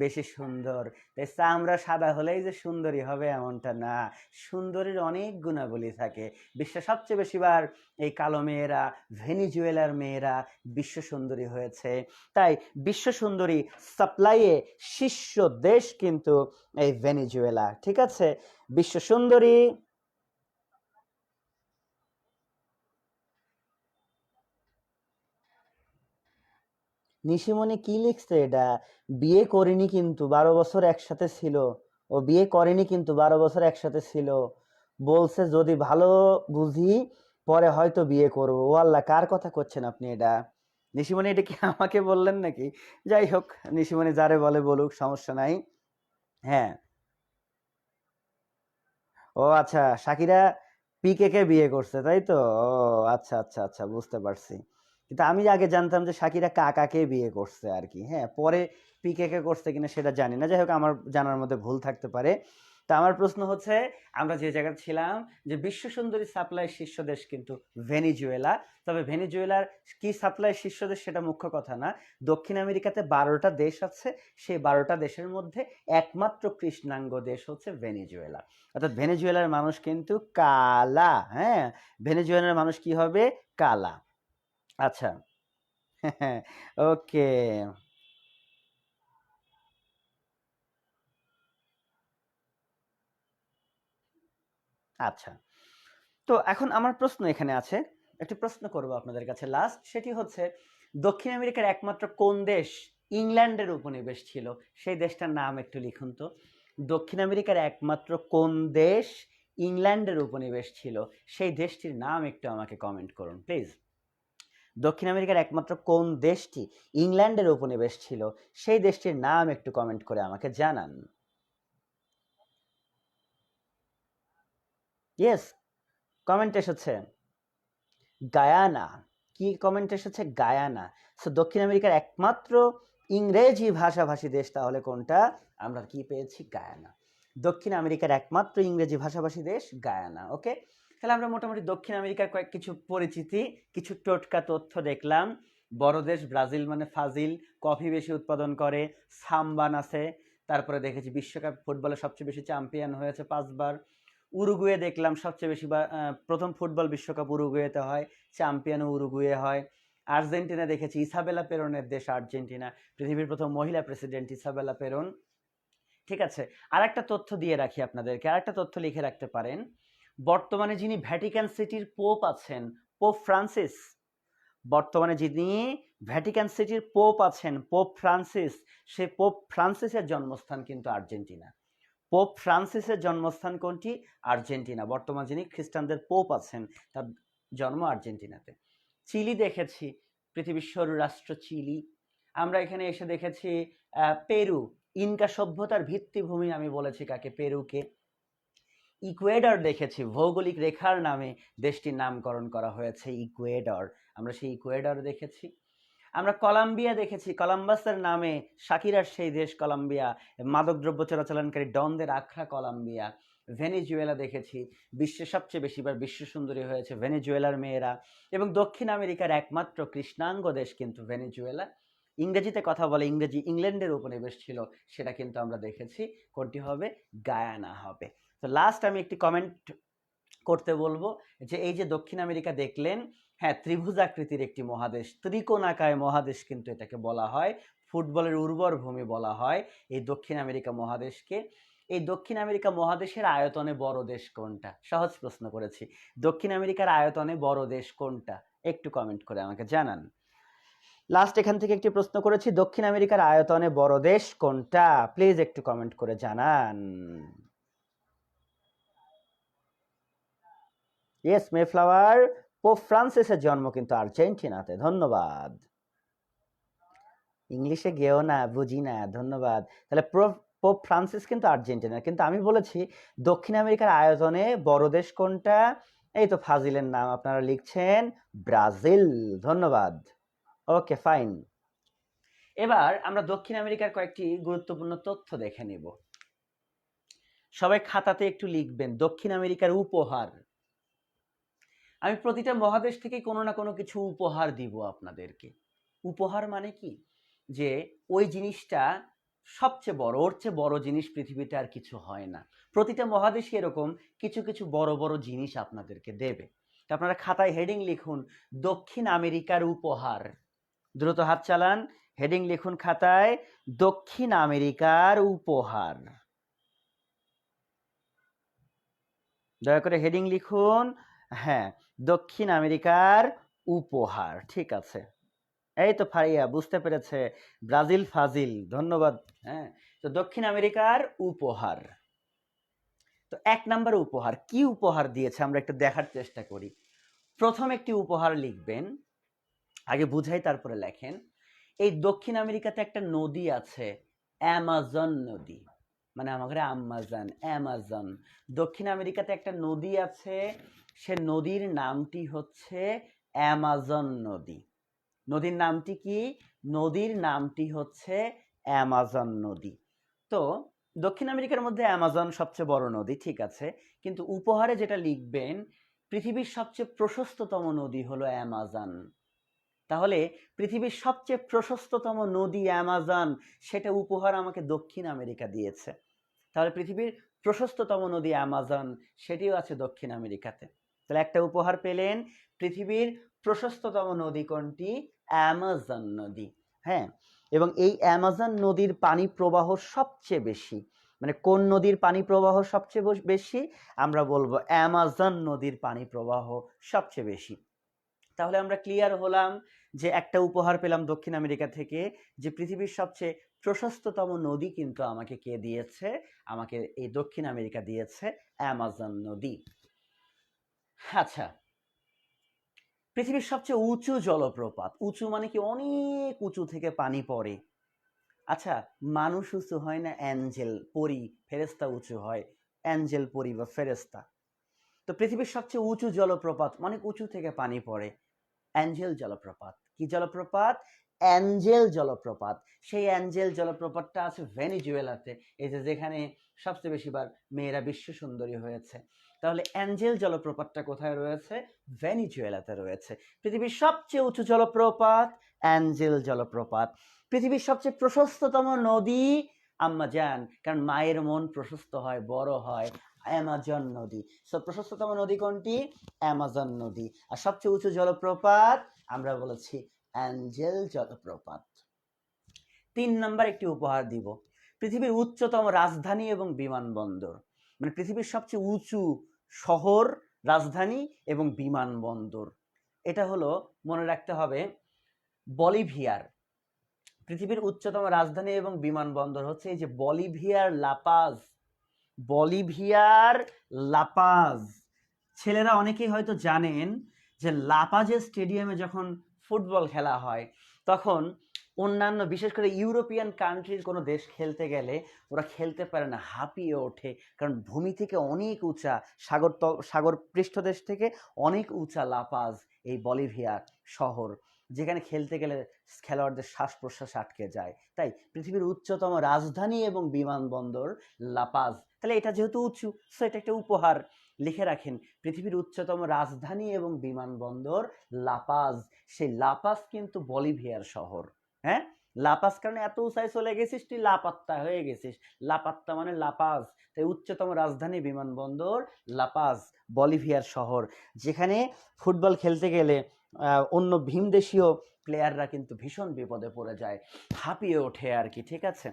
S1: বেশি সুন্দর। তাই চামড়া সাদা হলেই যে সুন্দরী হবে এমনটা না, সুন্দরীর অনেক গুণাবলী থাকে। বিশ্বে সবচেয়ে বেশিবার এই কালো মেয়েরা, ভেনিজুয়েলার মেয়েরা বিশ্ব সুন্দরী হয়েছে। তাই বিশ্ব সুন্দরী সাপ্লাইয়ে শীর্ষ দেশ কিন্তু এই ভেনিজুয়েলা। ঠিক আছে, বিশ্ব সুন্দরী। নিশিমণি কি লিখছে এটা? বিয়ে করিনি কিন্তু 12 বছর একসাথে ছিল। ও বিয়ে করেনি কিন্তু 12 বছর একসাথে ছিল, বলছে যদি ভালো বুঝি পরে হয়তো বিয়ে করবো। ও আল্লাহ, কার কথা করছেন আপনি এটা? নিশিমণি এটা কি আমাকে বললেন নাকি? যাই হোক, নিশিমণি যারে বলে বলুক, সমস্যা নাই। হ্যাঁ, ও আচ্ছা, শাকিরা পিকে কে বিয়ে করছে তাই তো? ও আচ্ছা আচ্ছা আচ্ছা, বুঝতে পারছি। কিন্তু আমি আগে জানতাম যে শাকিরা কাকাকে বিয়ে করছে আর কি। হ্যাঁ, পরে পিকে কে করছে কিনা সেটা জানি না। যাই হোক, আমার জানার মধ্যে ভুল থাকতে পারে। তা আমার প্রশ্ন হচ্ছে, আমরা যে জায়গায় ছিলাম, যে বিশ্ব সুন্দরী সাপ্লাই শীর্ষ দেশ কিন্তু ভেনিজুয়েলা। তবে ভেনিজুয়েলার কি সাপ্লাই শীর্ষ দেশ সেটা মুখ্য কথা না। দক্ষিণ আমেরিকাতে 12টা দেশ আছে, সেই 12টা দেশের মধ্যে একমাত্র কৃষ্ণাঙ্গ দেশ হচ্ছে ভেনিজুয়েলা। অর্থাৎ ভেনেজুয়েলার মানুষ কিন্তু কালা। হ্যাঁ, ভেনেজুয়েলার মানুষ কি হবে? কালা। আচ্ছা, ওকে, আচ্ছা। তো এখন আমার প্রশ্ন এখানে আছে, একটি প্রশ্ন করব আপনাদের কাছে লাস্ট, সেটি হচ্ছে দক্ষিণ আমেরিকার একমাত্র কোন দেশ ইংল্যান্ডের উপনিবেশ ছিল? সেই দেশটার নাম একটু লিখুন তো। দক্ষিণ আমেরিকার একমাত্র কোন দেশ ইংল্যান্ডের উপনিবেশ ছিল? সেই দেশটির নাম একটু আমাকে কমেন্ট করুন প্লিজ। দক্ষিণ আমেরিকার একমাত্র কোন দেশটি ইংল্যান্ডের উপনিবেশ ছিল? সেই দেশটির নাম একটু কমেন্ট করে আমাকে জানান। ইয়েস, কমেন্ট এসেছে গায়ানা। কি কমেন্ট এসেছে? গায়ানা। সো দক্ষিণ আমেরিকার একমাত্র ইংরেজি ভাষাভাষী দেশ তাহলে কোনটা? আমরা কি পেয়েছি? গায়ানা। দক্ষিণ আমেরিকার একমাত্র ইংরেজি ভাষাভাষী দেশ গায়ানা। ওকে, তাহলে আমরা মোটামুটি দক্ষিণ আমেরিকার কয়েক কিছু পরিচিতি, কিছু টোটকা তথ্য দেখলাম। বড় দেশ ব্রাজিল মানে ফাজিল, কফি বেশি উৎপাদন করে, সাম্বান আছে। তারপরে দেখেছি বিশ্বকাপ ফুটবলে সবচেয়ে বেশি চ্যাম্পিয়ন হয়েছে 5বার। উরুগুয়ে দেখলাম সবচেয়ে বেশি, প্রথম ফুটবল বিশ্বকাপ উরুগুয়েতে হয়, চ্যাম্পিয়ন উরুগুয়ে হয়। আর্জেন্টিনা দেখেছি, ইসাবেলা পেরনের দেশ আর্জেন্টিনা, পৃথিবীর প্রথম মহিলা প্রেসিডেন্ট ইসাবেলা পেরন। ঠিক আছে, আর একটা তথ্য দিয়ে রাখি আপনাদেরকে, আর একটা তথ্য লিখে রাখতে পারেন। বর্তমানে যিনি ভ্যাটিকান সিটির পোপ আছেন, পোপ ফ্রান্সিস, বর্তমানে যিনি ভ্যাটিকান সিটির পোপ আছেন, পোপ ফ্রান্সিস, সে পোপ ফ্রান্সিসের জন্মস্থান কিন্তু আর্জেন্টিনা। পোপ ফ্রান্সিসের জন্মস্থান কোনটি? আর্জেন্টিনা। বর্তমান যিনি খ্রিস্টানদের পোপ আছেন, তার জন্ম আর্জেন্টিনাতে। চিলি দেখেছি, পৃথিবীর সৌর রাষ্ট্র চিলি। আমরা এখানে এসে দেখেছি পেরু, ইনকা সভ্যতার ভিত্তিভূমি আমি বলেছি কাকে, পেরুকে। ইকুয়েডর দেখেছি, ভৌগোলিক রেখার নামে দেশটির নামকরণ করা হয়েছে ইকুয়েডর, আমরা সেই ইকুয়েডর দেখেছি। আমরা কলম্বিয়া দেখেছি, কলম্বাসের নামে শাকিরার সেই দেশ কলম্বিয়া, মাদকদ্রব্য চোরাচালানকারী ডনদের আখড়া কলম্বিয়া। ভেনেজুয়েলা দেখেছি, বিশ্বের সবচেয়ে বেশিবার বিশ্ব সুন্দরী হয়েছে ভেনেজুয়েলার মেয়েরা, এবং দক্ষিণ আমেরিকার একমাত্র কৃষ্ণাঙ্গ দেশ কিন্তু ভেনেজুয়েলা। ইংরেজিতে কথা বলে, ইংরেজি ইংল্যান্ডের উপনিবেশ ছিল, সেটা কিন্তু আমরা দেখেছি। কোনটি হবে? গায়ানা হবে। তো লাস্ট আমি একটি কমেন্ট করতে বলবো যে এই যে দক্ষিণ আমেরিকা দেখলেন, হ্যাঁ ত্রিভুজাকৃতির একটি মহাদেশ, ত্রিকোণাকায় মহাদেশ কিন্তু এটাকে বলা হয়, ফুটবলের উর্বর ভূমি বলা হয় এই দক্ষিণ আমেরিকা মহাদেশকে। এই দক্ষিণ আমেরিকা মহাদেশের আয়তনে বড় দেশ কোনটা? সহজ প্রশ্ন করেছি, দক্ষিণ আমেরিকার আয়তনে বড় দেশ কোনটা? একটু কমেন্ট করে আমাকে জানান। লাস্ট এখান থেকে একটি প্রশ্ন করেছি, দক্ষিণ আমেরিকার আয়তনে বড় দেশ কোনটা? প্লিজ একটু কমেন্ট করে জানান। ইয়েস মেফ্লাওয়ার, পোপ ফ্রান্সিসের জন্ম কিন্তু আর্জেন্টিনাতে। ধন্যবাদ। ইংলিশে গেও না, বুঝি না, ধন্যবাদ। তাহলে পোপ ফ্রান্সিস কিন্তু আর্জেন্টিনা, কিন্তু আমি বলেছি দক্ষিণ আমেরিকার আয়তনে বড় দেশ কোনটা? এই তো ফাজিলের নাম আপনারা লিখছেন, ব্রাজিল। ধন্যবাদ। Okay fine. এবার আমরা দক্ষিণ আমেরিকার কয়েকটি গুরুত্বপূর্ণ তথ্য দেখে নিব। সবাই খাতাতে একটু লিখবেন, দক্ষিণ আমেরিকার উপহার। আমি প্রতিটা মহাদেশ থেকে কোনো না কোনো কিছু উপহার দিব আপনাদেরকে। উপহার মানে কি? যে ওই জিনিসটা সবচেয়ে বড়, ওর চেয়ে বড় জিনিস পৃথিবীতে আর কিছু হয় না। প্রতিটা মহাদেশই এরকম কিছু কিছু বড় বড় জিনিস আপনাদেরকে দেবে। তো আপনারা খাতায় হেডিং লিখুন, দক্ষিণ আমেরিকার উপহার। দ্রুত হাত চালান, হেডিং লিখুন খাতায়, দক্ষিণ আমেরিকার উপহার। দয়া করে হেডিং লিখুন, হ্যাঁ, দক্ষিণ আমেরিকার উপহার। ঠিক আছে, এই তো ফারিয়া বুঝতে পেরেছে, ব্রাজিল ফাজিল, ধন্যবাদ। হ্যাঁ, তো দক্ষিণ আমেরিকার উপহার। তো এক নাম্বার উপহার, কি উপহার দিয়েছে আমরা একটু দেখার চেষ্টা করি। প্রথম একটি উপহার লিখবেন, আগে বুঝাই তারপরে লেখেন। এই দক্ষিণ আমেরিকাতে একটা নদী আছে, অ্যামাজন নদী, মানে আমাদের আমাজন, অ্যামাজন। দক্ষিণ আমেরিকাতে একটা নদী আছে, সে নদীর নামটি হচ্ছে অ্যামাজন নদী। নদীর নামটি কি? নদীর নামটি হচ্ছে অ্যামাজন নদী। তো দক্ষিণ আমেরিকার মধ্যে অ্যামাজন সবচেয়ে বড় নদী, ঠিক আছে, কিন্তু উপহারে যেটা লিখবেন, পৃথিবীর সবচেয়ে প্রশস্ততম নদী হলো অ্যামাজন। তাহলে পৃথিবীর সবচেয়ে প্রশস্ততম নদী অ্যামাজন, সেটা উপহার আমাকে দক্ষিণ আমেরিকা দিয়েছে। তাহলে পৃথিবীর প্রশস্ততম নদী অ্যামাজন, সেটিও আছে দক্ষিণ আমেরিকাতে। তাহলে একটা উপহার পেলেন, পৃথিবীর প্রশস্ততম নদী কোনটি? অ্যামাজন নদী। হ্যাঁ, এবং এই অ্যামাজন নদীর পানি প্রবাহ সবচেয়ে বেশি, মানে কোন নদীর পানি প্রবাহ সবচেয়ে বেশি? আমরা বলবো অ্যামাজন নদীর পানি প্রবাহ সবচেয়ে বেশি। তাহলে আমরা ক্লিয়ার হলাম যে একটা উপহার পেলাম দক্ষিণ আমেরিকা থেকে, যে পৃথিবীর সবচেয়ে প্রশস্ততম নদী কিন্তু আমাকে কে দিয়েছে? আমাকে এই দক্ষিণ আমেরিকা দিয়েছে, অ্যামাজন নদী। আচ্ছা, পৃথিবীর সবচেয়ে উঁচু জলপ্রপাত, উঁচু মানে কি? অনেক উঁচু থেকে পানি পড়ে। আচ্ছা, মানুষ উঁচু হয় না, অ্যাঞ্জেল, পরি, ফেরেস্তা উঁচু হয়, অ্যাঞ্জেল, পরি বা ফেরেস্তা। তো পৃথিবীর সবচেয়ে উঁচু জলপ্রপাত, অনেক উঁচু থেকে পানি পড়ে, অ্যাঞ্জেল জলপ্রপাত। কি জলপ্রপাত? অ্যাঞ্জেল জলপ্রপাত। সেই অ্যাঞ্জেল জলপ্রপাতটা আছে ভেনিজুয়েলাতে, এই যে যেখানে সবচেয়ে বেশিবার মেয়েরা বিশ্ব সুন্দরী হয়েছে। তাহলে অ্যাঞ্জেল জলপ্রপাতটা কোথায় রয়েছে? ভেনিজুয়েলাতে রয়েছে। পৃথিবীর সবচেয়ে উঁচু জলপ্রপাত অ্যাঞ্জেল জলপ্রপাত। পৃথিবীর সবচেয়ে প্রশস্ততম নদী আম্মাজান, কারণ মায়ের মন প্রশস্ত হয়, বড় হয়, অ্যামাজন নদী। প্রশস্ততম নদী কোনটি? অ্যামাজন নদী। আর সবচেয়ে উঁচু জলপ্রপাত আমরা বলেছি অ্যাঞ্জেল জলপ্রপাত। 3 নাম্বার একটি উপহার দিব, পৃথিবীর উচ্চতম রাজধানী এবং বিমানবন্দর, মানে পৃথিবীর সবচেয়ে উঁচু শহর, রাজধানী এবং বিমানবন্দর। এটা হলো, মনে রাখতে হবে, বলিভিয়ার। পৃথিবীর উচ্চতম রাজধানী এবং বিমানবন্দর হচ্ছে এই যে বলিভিয়ার লাপাজ, বলিভিয়ার লাপাজ। ছেলেরা অনেকেই হয়তো জানেন যে লাপাজের স্টেডিয়ামে যখন ফুটবল খেলা হয়, তখন অন্যান্য বিশেষ করে ইউরোপিয়ান কান্ট্রির কোনো দেশ খেলতে গেলে ওরা খেলতে পারে না, হাঁপিয়ে ওঠে, কারণ ভূমি থেকে অনেক উঁচা, সাগর পৃষ্ঠদেশ থেকে অনেক উঁচা লাপাজ এই বলিভিয়া শহর, যেখানে খেলতে গেলে খেলোয়াড়দের শ্বাস প্রশ্বাস আটকে যায়। তাই পৃথিবীর উচ্চতম রাজধানী এবং বিমানবন্দর লাপাজ। তাহলে এটা যেহেতু উঁচু, সো এটা একটা উপহার। লিখে রাখেন, পৃথিবীর উচ্চতম রাজধানী এবং বিমানবন্দর লাপাজ। সেই লাপাজ কিন্তু বলিভিয়ার শহর। হ্যাঁ, লাপাজ কারণে এত উঁচায় চলে গেছিস, তুই লাপাত্তা হয়ে গেছিস। লাপাত্তা মানে লাপাজ। তাই উচ্চতম রাজধানী বিমানবন্দর লাপাজ, বলিভিয়ার শহর, যেখানে ফুটবল খেলতে গেলে অন্য ভিনদেশীয় প্লেয়াররা কিন্তু ভীষণ বিপদে পড়ে যায়, হাঁপিয়ে ওঠে আর কি। ঠিক আছে,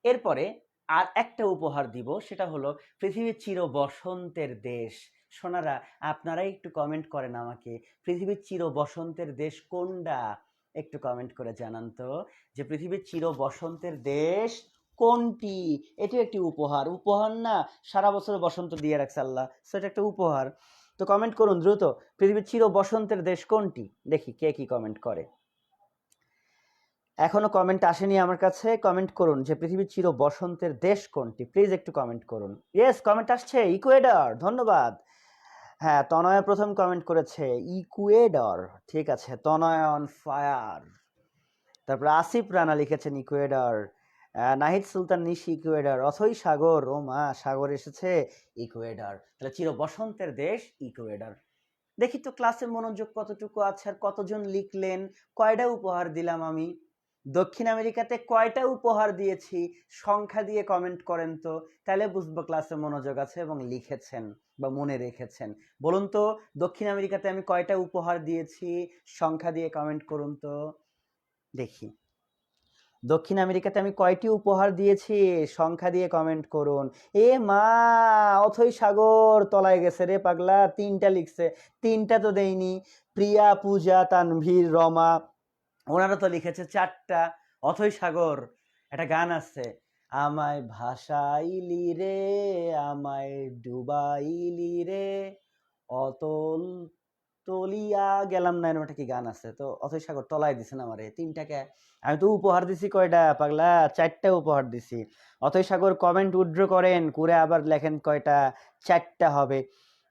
S1: এরপরে আর একটা উপহার দিব, সেটা হলো পৃথিবীর চির বসন্তের দেশ। সোনারা, আপনারাই একটু কমেন্ট করেন আমাকে, পৃথিবীর চির বসন্তের দেশ কোনটা? একটু কমেন্ট করে জানান তো, যে পৃথিবীর চির বসন্তের দেশ কোনটি? এটিও একটি উপহার। উপহার না, সারা বছর বসন্ত দিয়ে রাখছে আল্লাহ, সেটা একটা উপহার। তো কমেন্ট করুন দ্রুত, পৃথিবীর চির বসন্তের দেশ কোনটি? দেখি কে কি কমেন্ট করে। এখনো কমেন্ট আসেনি আমার কাছে, কমেন্ট করুন যে পৃথিবীর চির বসন্তের দেশ কোনটি, প্লিজ একটু কমেন্ট করুন। ইয়েস, কমেন্ট আসছে, ইকুয়েডর, ধন্যবাদ। হ্যাঁ, তনয়া প্রথম কমেন্ট করেছে, ইকুয়েডর। ঠিক আছে, তনয়া অন ফায়ার। তারপর আসিফ রানা লিখেছেন ইকুয়েডর। নাহিদ সুলতান নিশি ইকুয়েডর। অথই সাগর, ও মা, সাগর এসেছে, ইকুয়েডর। তাহলে চির বসন্তের দেশ ইকুয়েডর। দেখি তো ক্লাসে মনোযোগ কতটুকু আছে আর কতজন লিখলেন। কয়টা উপহার দিলাম আমি? দক্ষিণ আমেরিকাতে কয়টা উপহার দিয়েছি সংখ্যা দিয়ে কমেন্ট করেন তো, তাহলে বুঝবো ক্লাসে মনোযোগ আছে এবং লিখেছেন বা মনে রেখেছেন। বলুন তো, দক্ষিণ আমেরিকাতে আমি কয়টা উপহার দিয়েছি সংখ্যা দিয়ে কমেন্ট করুন তো দেখি। দক্ষিণ আমেরিকাতে আমি কয়টি উপহার দিয়েছি সংখ্যা দিয়ে কমেন্ট করুন। এ মা, অথই সাগর তলায় গেছে রে পাগলা, 3টা লিখছে। 3টা তো দেইনি। প্রিয়া, পূজা, তানভীর, রমা, ওনারা তো লিখেছে 4টা। অথই সাগর, একটা গান আছে, আমায় ভাসাইলি রে, আমায় ডুবাইলি রে, অতল তলিয়া গেলাম না, এরকম একটা কি গান আছে। তো অথই সাগর তলায় দিছেন আমারে। 3টাকে আমি তো উপহার দিছি কয়টা পাগলা? 4টা উপহার দিছি। অথই সাগর কমেন্ট উইথড্র করেন, করে আবার লেখেন কয়টা? 4টা হবে।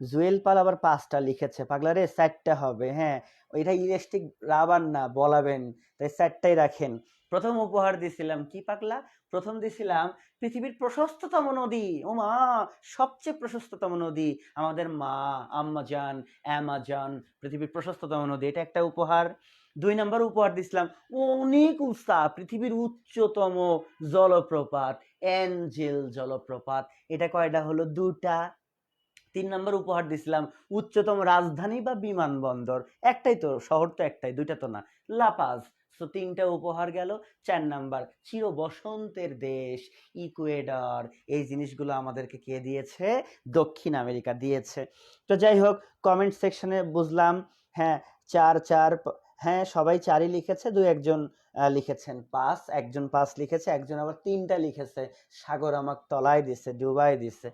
S1: জুয়েল পাল আবার 5টা লিখেছে, পাগলা রে 4টা হবে। হ্যাঁ, ওইটা ইলাস্টিক রাবার না, বলাবেন, তাই 4টাই রাখেন। প্রথম উপহার দিছিলাম কি পাগলা? প্রথম দিছিলাম পৃথিবীর প্রশস্ততম নদী। ও মা, সবচেয়ে প্রশস্ততম নদী আমাদের মা, আম্মাজান, অ্যামাজন, পৃথিবীর প্রশস্ততম নদী, এটা একটা উপহার। 2 নম্বর উপহার দিছিলাম অনেক উঁচা, পৃথিবীর উচ্চতম জলপ্রপাত, অ্যাঞ্জেল জলপ্রপাত, এটা কয়টা হলো? 2টা। 3 নম্বর উপহার দিছিলাম উচ্চতম রাজধানী বা বিমানবন্দর, একটাই তো, শহর তো একটাই, 2টা তো না, লাপাজ। সো 3টা উপহার গেল। 4 নাম্বার, চির বসন্তের দেশ ইকুয়েডর। এই জিনিসগুলো আমাদেরকে কে দিয়েছে? দক্ষিণ আমেরিকা দিয়েছে। তো যাই হোক, কমেন্ট সেকশনে বুঝলাম, হ্যাঁ 4 হ্যাঁ সবাই 4ই লিখেছে, 2-1জন লিখেছেন 5, একজন 5 লিখেছে, একজন আবার 3টা লিখেছে। সাগর আমাকে তলায় দিছে, ডুবাই দিছে।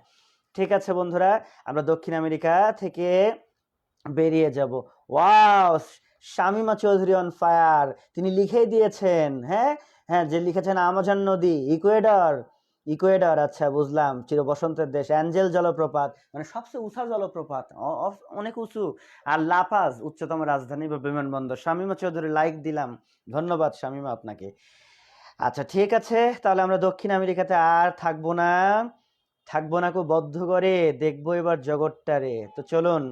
S1: ঠিক আছে বন্ধুরা, আমরা দক্ষিণ আমেরিকা থেকে বেরিয়ে যাব। Wow, Shamima Chowdhury on fire, তিনি লিখেই দিয়েছেন। হ্যাঁ হ্যাঁ, যে লিখেছেন আমাজন নদী, ইকুয়েডর। ইকুয়েডর, আচ্ছা বুঝলাম, চির বসন্তের দেশ, অ্যাঞ্জেল জলপ্রপাত মানে সবচেয়ে উঁচা জলপ্রপাত, অনেক উঁচু। আর লাপাজ উচ্চতম রাজধানী বা বিমানবন্দর। শামিমা চৌধুরী লাইক দিলাম, ধন্যবাদ শামিমা আপনাকে। আচ্ছা ঠিক আছে, তাহলে আমরা দক্ষিণ আমেরিকাতে আর থাকবো না, থাকবো না কো বদ্ধ করে, দেখবো এবার জগৎটারে। তো চলুন।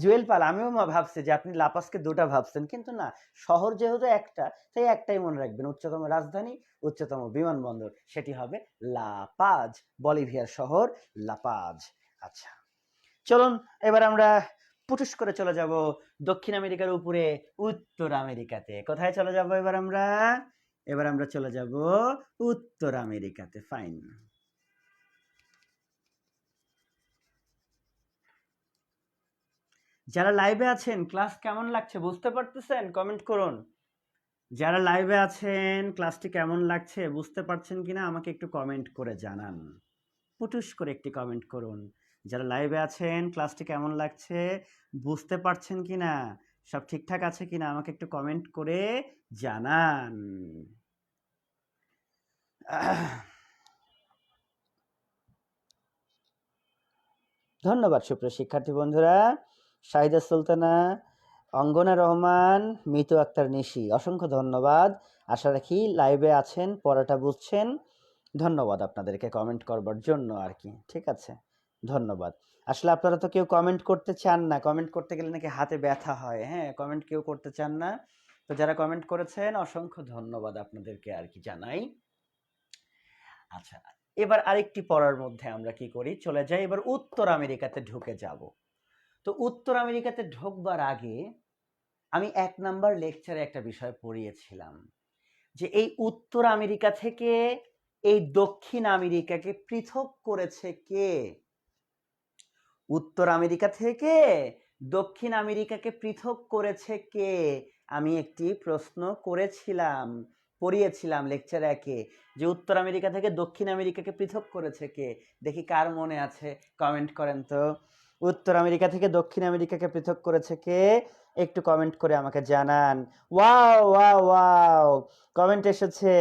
S1: জুয়েল পাল, আমিও ভাবছি যে আপনি লাপাসকে 2টা ভাবছেন, কিন্তু না, শহর যেহেতু একটা, তাই একটাই মনে রাখবেন, উচ্চতম রাজধানী, উচ্চতম বিমানবন্দর, সেটি হবে লাপাজ, বলিভিয়ার শহর লাপাজ। আচ্ছা চলুন, এবার আমরা পুটুস করে চলে যাব দক্ষিণ আমেরিকার উপরে উত্তর আমেরিকাতে। কোথায় চলে যাব এবার আমরা? এবার আমরা চলে যাব উত্তর আমেরিকাতে। ফাইন। যারা লাইভে আছেন, ক্লাস কেমন লাগছে বুঝতে পারতেছেন? কমেন্ট করুন। যারা লাইভে আছেন, ক্লাসটি কেমন লাগছে বুঝতে পারছেন কিনা আমাকে একটু কমেন্ট করে জানান। পুটুস করে একটি কমেন্ট করুন। যারা লাইভে আছেন, ক্লাসটি কেমন লাগছে বুঝতে পারছেন কিনা সব ঠিকঠাক আছে কিনা আমাকে একটু কমেন্ট করে জানান। ধন্যবাদ সুপ্রিয় শিক্ষার্থী বন্ধুরা, শাহিদা সুলতানা, অঙ্গনা রহমান, মিতু আক্তার নিশি, অসংখ্য ধন্যবাদ। আশা রাখি লাইভে আছেন, পড়াটা বুঝছেন। ধন্যবাদ আপনাদেরকে কমেন্ট করবার জন্য আর কি, ঠিক আছে, ধন্যবাদ। আসলে আপনারা তো কেউ কমেন্ট করতে চান না, কমেন্ট করতে গেলে নাকি হাতে ব্যথা হয়, হ্যাঁ, কমেন্ট কেউ করতে চান না। তো যারা কমেন্ট করেছেন অসংখ্য ধন্যবাদ আপনাদেরকে আর কি জানাই। আচ্ছা, এবার আরেকটি পড়ার মধ্যে আমরা কি করি, চলে যাই এবার উত্তর আমেরিকাতে ঢুকে যাব। তো উত্তর আমেরিকাতে ঢুকবার আগে আমি 1 নাম্বার লেকচারে একটা বিষয় পড়িয়েছিলাম যে এই উত্তর আমেরিকা থেকে এই দক্ষিণ আমেরিকাকে পৃথক করেছে কে? উত্তর আমেরিকা থেকে দক্ষিণ আমেরিকাকে পৃথক করেছে কে? আমি একটি প্রশ্ন করেছিলাম, পড়িয়েছিলাম লেকচার 1-এ যে উত্তর আমেরিকা থেকে দক্ষিণ আমেরিকাকে পৃথক করেছে কে? দেখি কার মনে আছে, কমেন্ট করেন তো। উত্তর আমেরিকা থেকে দক্ষিণ আমেরিকাকে পৃথক করেছে কে? একটু কমেন্ট করে আমাকে জানান। ওয়াও ওয়াও ওয়াও, কমেন্ট এসেছে।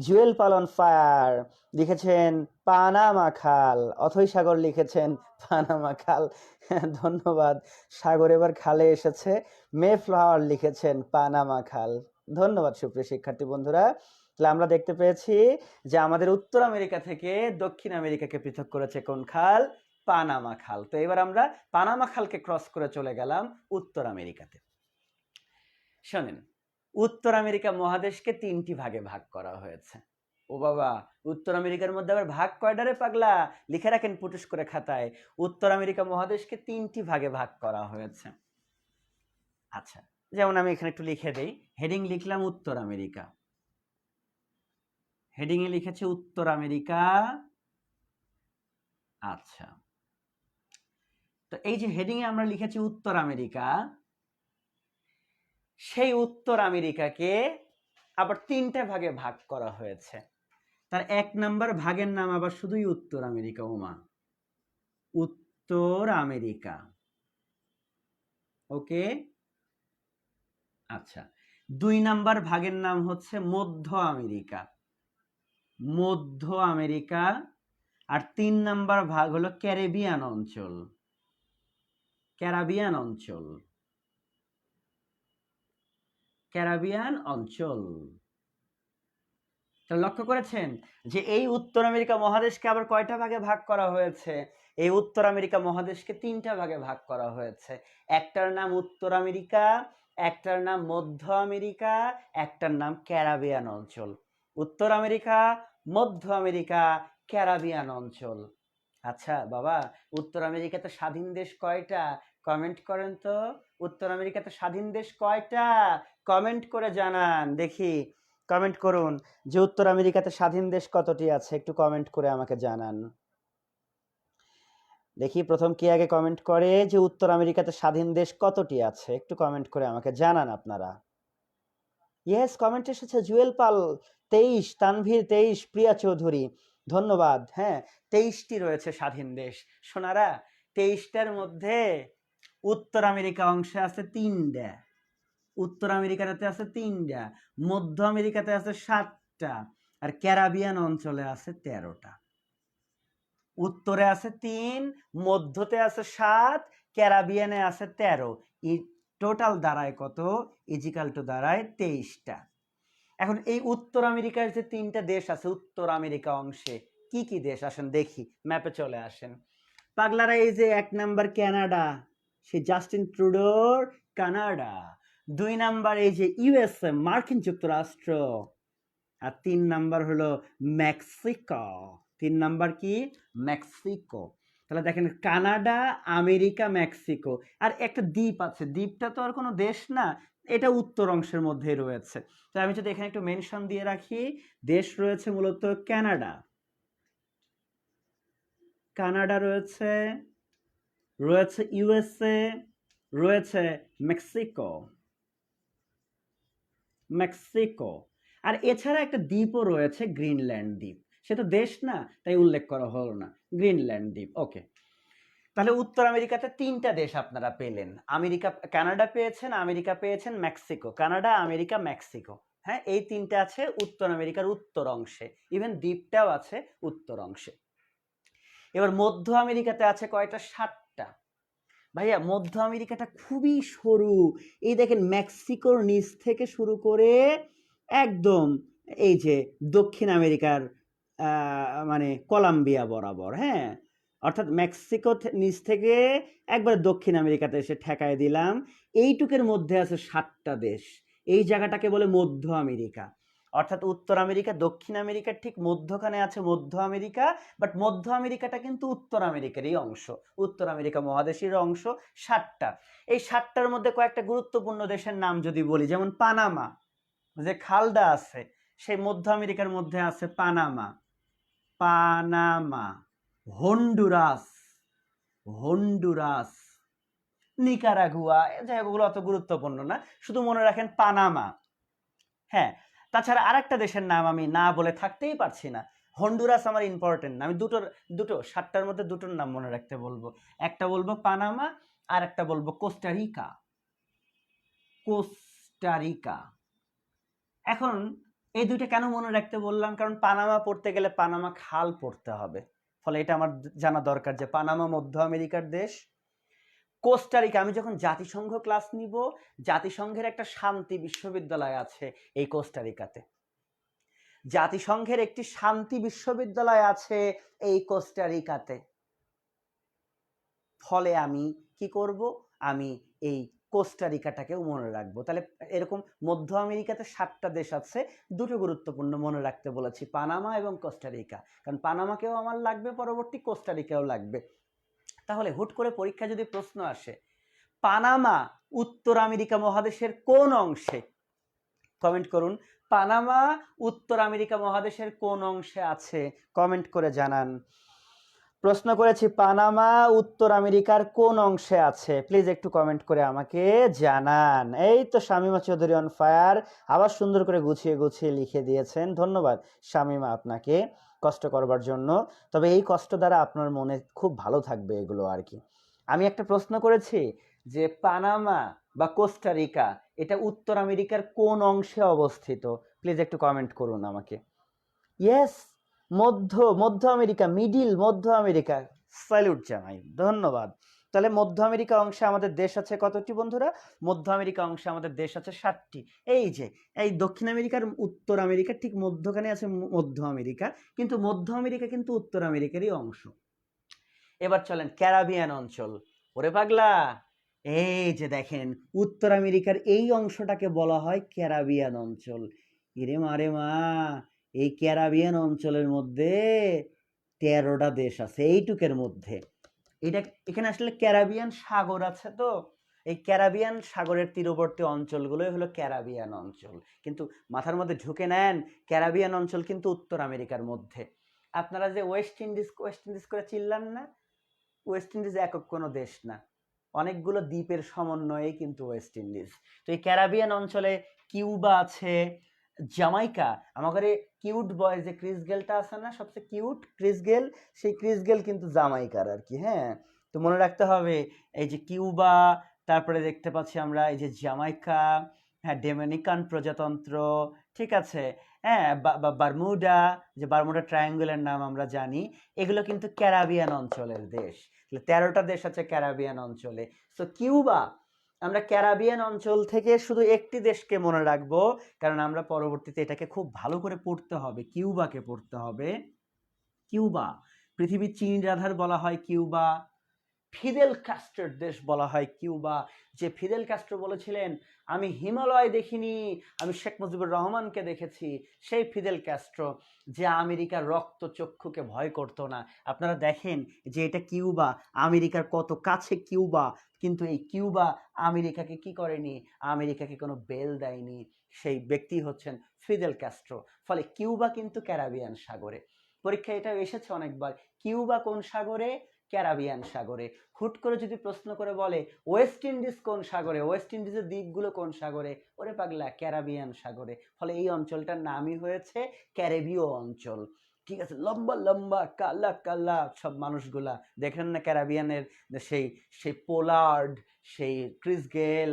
S1: জুয়েল পালন ফায়ার লিখেছেন পানামা খাল, অথৈ সাগর লিখেছেন পানামা খাল। ধন্যবাদ সাগর, এবার খালে এসেছে। মে ফ্লাওয়ার লিখেছেন পানামা খাল। ধন্যবাদ সুপ্রিয় শিক্ষার্থী বন্ধুরা। তাহলে আমরা দেখতে পেয়েছি যে আমাদের উত্তর আমেরিকা থেকে দক্ষিণ আমেরিকাকে পৃথক করেছে কোন খাল? পানামা খাল। তো এবার আমরা পানামা খালকে ক্রস করে চলে গেলাম উত্তর আমেরিকাতে। শোনেন, উত্তর আমেরিকা মহাদেশকে 3টি ভাগে ভাগ করা হয়েছে। ও বাবা, উত্তর আমেরিকার মধ্যে আবার ভাগ কয়টা রে পাগলা? লিখে রাখেন পুটুস করে খাতায়, উত্তর আমেরিকা মহাদেশকে 3টি ভাগে ভাগ করা হয়েছে। আচ্ছা, যেমন আমি এখানে একটু লিখে দেই, হেডিং লিখলাম উত্তর আমেরিকা, হেডিং এ লিখেছে উত্তর আমেরিকা। আচ্ছা, তো এই যে হেডিং এ আমরা লিখেছি উত্তর আমেরিকা, সেই উত্তর আমেরিকাকে আবার 3টে ভাগে ভাগ করা হয়েছে। তার 1 নাম্বার ভাগের নাম আবার শুধুই উত্তর আমেরিকা। ওমা, উত্তর আমেরিকা, ওকে। আচ্ছা, 2 নাম্বার ভাগের নাম হচ্ছে মধ্য আমেরিকা, মধ্য আমেরিকা। আর 3 নাম্বার ভাগ হলো ক্যারিবিয়ান অঞ্চল, ক্যারিবিয়ান অঞ্চল, ক্যারিবিয়ান অঞ্চল। তো লক্ষ্য করেছেন যে এই উত্তর আমেরিকা মহাদেশকে আবার কয়টা ভাগে ভাগ করা হয়েছে? এই উত্তর আমেরিকা মহাদেশকে 3টা ভাগে ভাগ করা হয়েছে। একটার নাম উত্তর আমেরিকা, একটার নাম মধ্য আমেরিকা, একটার নাম ক্যারিবিয়ান অঞ্চল। উত্তর আমেরিকা, মধ্য আমেরিকা, ক্যারিবিয়ান অঞ্চল। আচ্ছা বাবা, উত্তর আমেরিকাতে স্বাধীন দেশ কয়টা? কমেন্ট করেন তো। উত্তর আমেরিকাতে স্বাধীন দেশ কয়টা? কমেন্ট করে জানান দেখি, কমেন্ট করুন যে উত্তর আমেরিকাতে স্বাধীন দেশ কতটি আছে, একটু কমেন্ট করে আমাকে জানান দেখি। প্রথম কে আগে কমেন্ট করে যে উত্তর আমেরিকাতে স্বাধীন দেশ কতটি আছে, একটু কমেন্ট করে আমাকে জানান আপনারা। ইয়েস, কমেন্ট এসেছে জুয়েল পাল 23, তানভীর 23, প্রিয়া চৌধুরী, ধন্যবাদ। হ্যাঁ, 23টি রয়েছে স্বাধীন দেশ সোনারা। 23টার মধ্যে উত্তর আমেরিকা অংশে আছে 3টা, উত্তর আমেরিকাতে আছে 3টা, মধ্য আমেরিকাতে আছে 7টা, আর ক্যারিবিয়ান অঞ্চলে আছে 13টা। উত্তরে আছে 3, মধ্যতে আছে 7, ক্যারিবিয়ানে আছে 13। টোটাল দাঁড়ায় কত? ইজিক্যাল টু দাঁড়ায় 23টা। এখন এই উত্তর আমেরিকার যে 3টা দেশ আছে উত্তর আমেরিকা অংশে, কি কি দেশ আসেন দেখি, ম্যাপে চলে আসেন পাগলারা। এই যে 1 নাম্বার কানাডা, সে জাস্টিন ট্রুডোর কানাডা। 2 নাম্বার এই যে ইউএসএ, মার্কিন যুক্তরাষ্ট্র। আর 3 নাম্বার হলো মেক্সিকো। 3 নাম্বার কি? মেক্সিকো। তাহলে দেখেন কানাডা, আমেরিকা, মেক্সিকো, আর একটা দ্বীপ আছে, দ্বীপটা তো আর কোনো দেশ না, এটা উত্তর অংশের মধ্যে রয়েছে। তো আমি যদি এখানে একটু মেনশন দিয়ে রাখি, দেশ রয়েছে মূলত কানাডা, কানাডা রয়েছে, রয়েছে ইউএসএ, রয়েছে মেক্সিকো, মেক্সিকো। আর এছাড়া একটা দ্বীপও রয়েছে, গ্রিনল্যান্ড দ্বীপ। সে তো দেশ না, তাই উল্লেখ করা হলো না, গ্রিনল্যান্ড দ্বীপ। ওকে, তাহলে উত্তর আমেরিকাতে 3টা দেশ আপনারা পেলেন, আমেরিকা, কানাডা পেয়েছেন, আমেরিকা পেয়েছেন, মেক্সিকো, কানাডা, আমেরিকা, মেক্সিকো। হ্যাঁ, এই 3টা আছে উত্তর আমেরিকার উত্তর অংশে, ইভেন দ্বীপটাও আছে উত্তর অংশে। এবার মধ্য আমেরিকাতে আছে কয়টা? 7টা। ভাইয়া মধ্য আমেরিকাটা খুবই সরু, এই দেখেন মেক্সিকোর নিচ থেকে শুরু করে একদম এই যে দক্ষিণ আমেরিকার মানে কলম্বিয়া বরাবর, হ্যাঁ, অর্থাৎ মেক্সিকো নিচ থেকে একবার দক্ষিণ আমেরিকাতে এসে ঠেকায় দিলাম। এইটুকের মধ্যে আছে 7টা দেশ, এই জায়গাটাকে বলে মধ্য আমেরিকা। অর্থাৎ উত্তর আমেরিকা দক্ষিণ আমেরিকার ঠিক মধ্যখানে আছে মধ্য আমেরিকা, বাট মধ্য আমেরিকাটা কিন্তু উত্তর আমেরিকারই অংশ, উত্তর আমেরিকা মহাদেশের অংশ। 7টা, এই 7টার মধ্যে কয়েকটা গুরুত্বপূর্ণ দেশের নাম যদি বলি, যেমন পানামা, যে খালটা আছে সেই মধ্য আমেরিকার মধ্যে আছে Panama, Panama, Honduras, Honduras, Nicaragua, জায়গাগুলো অত গুরুত্বপূর্ণ না, শুধু মনে রাখেন পানামা। হ্যাঁ, তাছাড়া আরেকটা দেশের নাম আমি না বলে থাকতেই পারছি না, হন্ডুরাস আমার ইম্পর্টেন্ট না, আমি দুটো 7টার মধ্যে দুটোর নাম মনে রাখতে বলবো, একটা বলবো পানামা আর একটা বলবো কোস্টারিকা, কোস্টারিকা। এখন এই দুইটা কেন মনে রাখতে বললাম? কারণ পানামা পড়তে গেলে পানামা খাল পড়তে হবে, ফলে এটা আমার জানা দরকার যে পানামা মধ্য আমেরিকার দেশ। কোস্টারিকা, আমি যখন জাতিসংঘ ক্লাস নিব, জাতিসংঘের একটা শান্তি বিশ্ববিদ্যালয় আছে এই কোস্টারিকাতে, জাতিসংঘের একটি শান্তি বিশ্ববিদ্যালয় আছে এই কোস্টারিকাতে। ফলে আমি কি করব? আমি এই কোস্টারিকাটাকেও মনে রাখবো। তাহলে এরকম মধ্য আমেরিকাতে 7টা দেশ আছে, দুটো গুরুত্বপূর্ণ মনে রাখতে বলেছি, পানামা এবং কোস্টারিকা, কারণ পানামাকেও আমার লাগবে, পরবর্তী কোস্টারিকাও লাগবে। তাহলে হুট করে পরীক্ষা যদি প্রশ্ন আসে পানামা উত্তর আমেরিকা মহাদেশের কোন অংশে, কমেন্ট করুন, পানামা উত্তর আমেরিকা মহাদেশের কোন অংশে আছে, কমেন্ট করে জানান। প্রশ্ন করেছি পানামা উত্তর আমেরিকার কোন অংশে আছে, প্লিজ একটু কমেন্ট করে আমাকে জানান। এই তো শামিমা চৌধুরী অন ফায়ার, আবার সুন্দর করে গুছিয়ে গুছিয়ে লিখে দিয়েছেন, ধন্যবাদ শামিমা আপনাকে কষ্ট করবার জন্য। তবে এই কষ্ট দ্বারা আপনার মনে খুব ভালো থাকবে এগুলো আর কি। আমি একটা প্রশ্ন করেছি যে পানামা বা কোস্টারিকা এটা উত্তর আমেরিকার কোন অংশে অবস্থিত, প্লিজ একটু কমেন্ট করুন আমাকে। ইয়েস, মধ্য আমেরিকা, মিডিল মধ্য আমেরিকা, স্যালুট জানাই, ধন্যবাদ। তাহলে মধ্য আমেরিকা অংশে আমাদের দেশ আছে কতটি বন্ধুরা? মধ্য আমেরিকা অংশে আমাদের দেশ আছে 7টি। এই যে এই দক্ষিণ আমেরিকার উত্তর আমেরিকার ঠিক মধ্যখানে আছে মধ্য আমেরিকা, কিন্তু মধ্য আমেরিকা কিন্তু উত্তর আমেরিকারই অংশ। এবার চলেন ক্যারাবিয়ান অঞ্চল। ওরে পাগলা, এই যে দেখেন উত্তর আমেরিকার এই অংশটাকে বলা হয় ক্যারাবিয়ান অঞ্চল। ইরে মারে মা, এই ক্যারাবিয়ান অঞ্চলের মধ্যে 13টা দেশ আছে এইটুকের মধ্যে। এটা এখানে আসলে ক্যারাবিয়ান সাগর আছে, তো এই ক্যারাবিয়ান সাগরের তীরবর্তী অঞ্চলগুলোই হলো ক্যারাবিয়ান অঞ্চল। কিন্তু মাথার মধ্যে ঢুকে নেন, ক্যারাবিয়ান অঞ্চল কিন্তু উত্তর আমেরিকার মধ্যে। আপনারা যে ওয়েস্ট ইন্ডিজ করে চিল্লান না, ওয়েস্ট ইন্ডিজ একক কোনো দেশ না, অনেকগুলো দ্বীপের সমন্বয়ে কিন্তু ওয়েস্ট ইন্ডিজ। তো এই ক্যারাবিয়ান অঞ্চলে কিউবা আছে, জামাইকা, আমাদের কিউট বয় যে ক্রিস গেলটা আছে না, সবচেয়ে কিউট ক্রিস গেল, সেই ক্রিস গেল কিন্তু জামাইকার আর কি। হ্যাঁ, তো মনে রাখতে হবে এই যে কিউবা, তারপরে দেখতে পাচ্ছি আমরা এই যে জামাইকা, হ্যাঁ, ডোমিনিকান প্রজাতন্ত্র, ঠিক আছে, হ্যাঁ, বারমুডা, যে বারমুডা ট্রায়াঙ্গলের নাম আমরা জানি, এগুলো কিন্তু ক্যারাবিয়ান অঞ্চলের দেশ। 13টা দেশ আছে ক্যারাবিয়ান অঞ্চলে। সো কিউবা, আমরা ক্যারাবিয়ান অঞ্চল থেকে শুধু একটি দেশকে মনে রাখবো, কারণ আমরা পরবর্তীতে এটাকে খুব ভালো করে পড়তে হবে, কিউবাকে পড়তে হবে। কিউবা পৃথিবীর চিনির আধার বলা হয় কিউবা, ফিদেল ক্যাস্ট্রোর দেশ বলা হয় কিউবা। যে ফিদেল ক্যাস্ট্রো বলেছিলেন আমি হিমালয় দেখিনি, আমি শেখ মুজিবুর রহমানকে দেখেছি, সেই ফিদেল ক্যাস্ট্রো যে আমেরিকার রক্তচক্ষুকে ভয় করতো না। আপনারা দেখেন যে এটা কিউবা, আমেরিকার কত কাছে কিউবা, কিন্তু এই কিউবা আমেরিকাকে কি করেনি, আমেরিকাকে কোনো বেল দেয়নি, সেই ব্যক্তি হচ্ছেন ফিদেল ক্যাস্ট্রো। ফলে কিউবা কিন্তু ক্যারাবিয়ান সাগরে, পরীক্ষায় এটা এসেছে অনেকবার, কিউবা কোন সাগরে? ক্যারাবিয়ান সাগরে। হুট করে যদি প্রশ্ন করে বলে ওয়েস্ট ইন্ডিজ কোন সাগরে, ওয়েস্ট ইন্ডিজের দ্বীপগুলো কোন সাগরে, ওরে পাগলা ক্যারাবিয়ান সাগরে। ফলে এই অঞ্চলটার নামই হয়েছে ক্যারিবীয় অঞ্চল। ঠিক আছে, লম্বা লম্বা কালা কালা সব মানুষগুলা দেখেন না ক্যারাবিয়ানের, সেই সেই পোলার্ড, সেই ক্রিস গেল,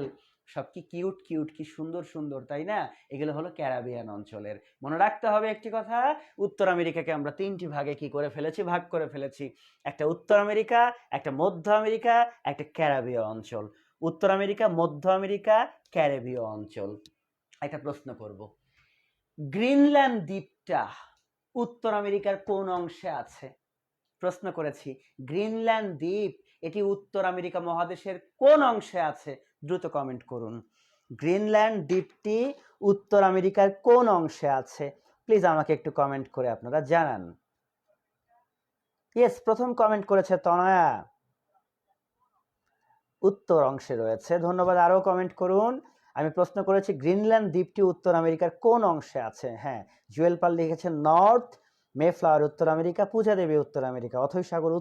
S1: সব কি কিউট কিউট, কি সুন্দর সুন্দর, তাই না? এগুলো হলো ক্যারাবিয়ান অঞ্চলের। মনে রাখতে হবে একটি কথা, উত্তর আমেরিকাকে আমরা তিনটি ভাগে কি করে ফেলেছি, ভাগ করে ফেলেছি। একটা উত্তর আমেরিকা, একটা মধ্য আমেরিকা, একটা ক্যারিবীয় অঞ্চল। উত্তর আমেরিকা, মধ্য আমেরিকা, ক্যারিবীয় অঞ্চল। একটা প্রশ্ন করব, গ্রিনল্যান্ড দ্বীপটা উত্তর আমেরিকার কোন অংশে আছে? প্রশ্ন করেছি, গ্রিনল্যান্ড দ্বীপ এটি উত্তর আমেরিকা মহাদেশের কোন অংশে আছে? দ্রুত কমেন্ট করুন। গ্রিনল্যান্ড দ্বীপটি উত্তর আমেরিকার কোন অংশে আছে? প্লিজ আমাকে একটু কমেন্ট করে আপনারা জানান। ইয়েস, প্রথম কমেন্ট করেছে তনয়া, উত্তর অংশে রয়েছে। ধন্যবাদ, আরো কমেন্ট করুন। আমি প্রশ্ন করেছি গ্রিনল্যান্ড দ্বীপটি উত্তর আমেরিকার কোন অংশে আছে? হ্যাঁ, জুয়েল পাল লিখেছেন নর্থ, মেফ্লাওয়ার উত্তর আমেরিকা, পূজা দেবী উত্তর আমেরিকা, অথৈ সাগর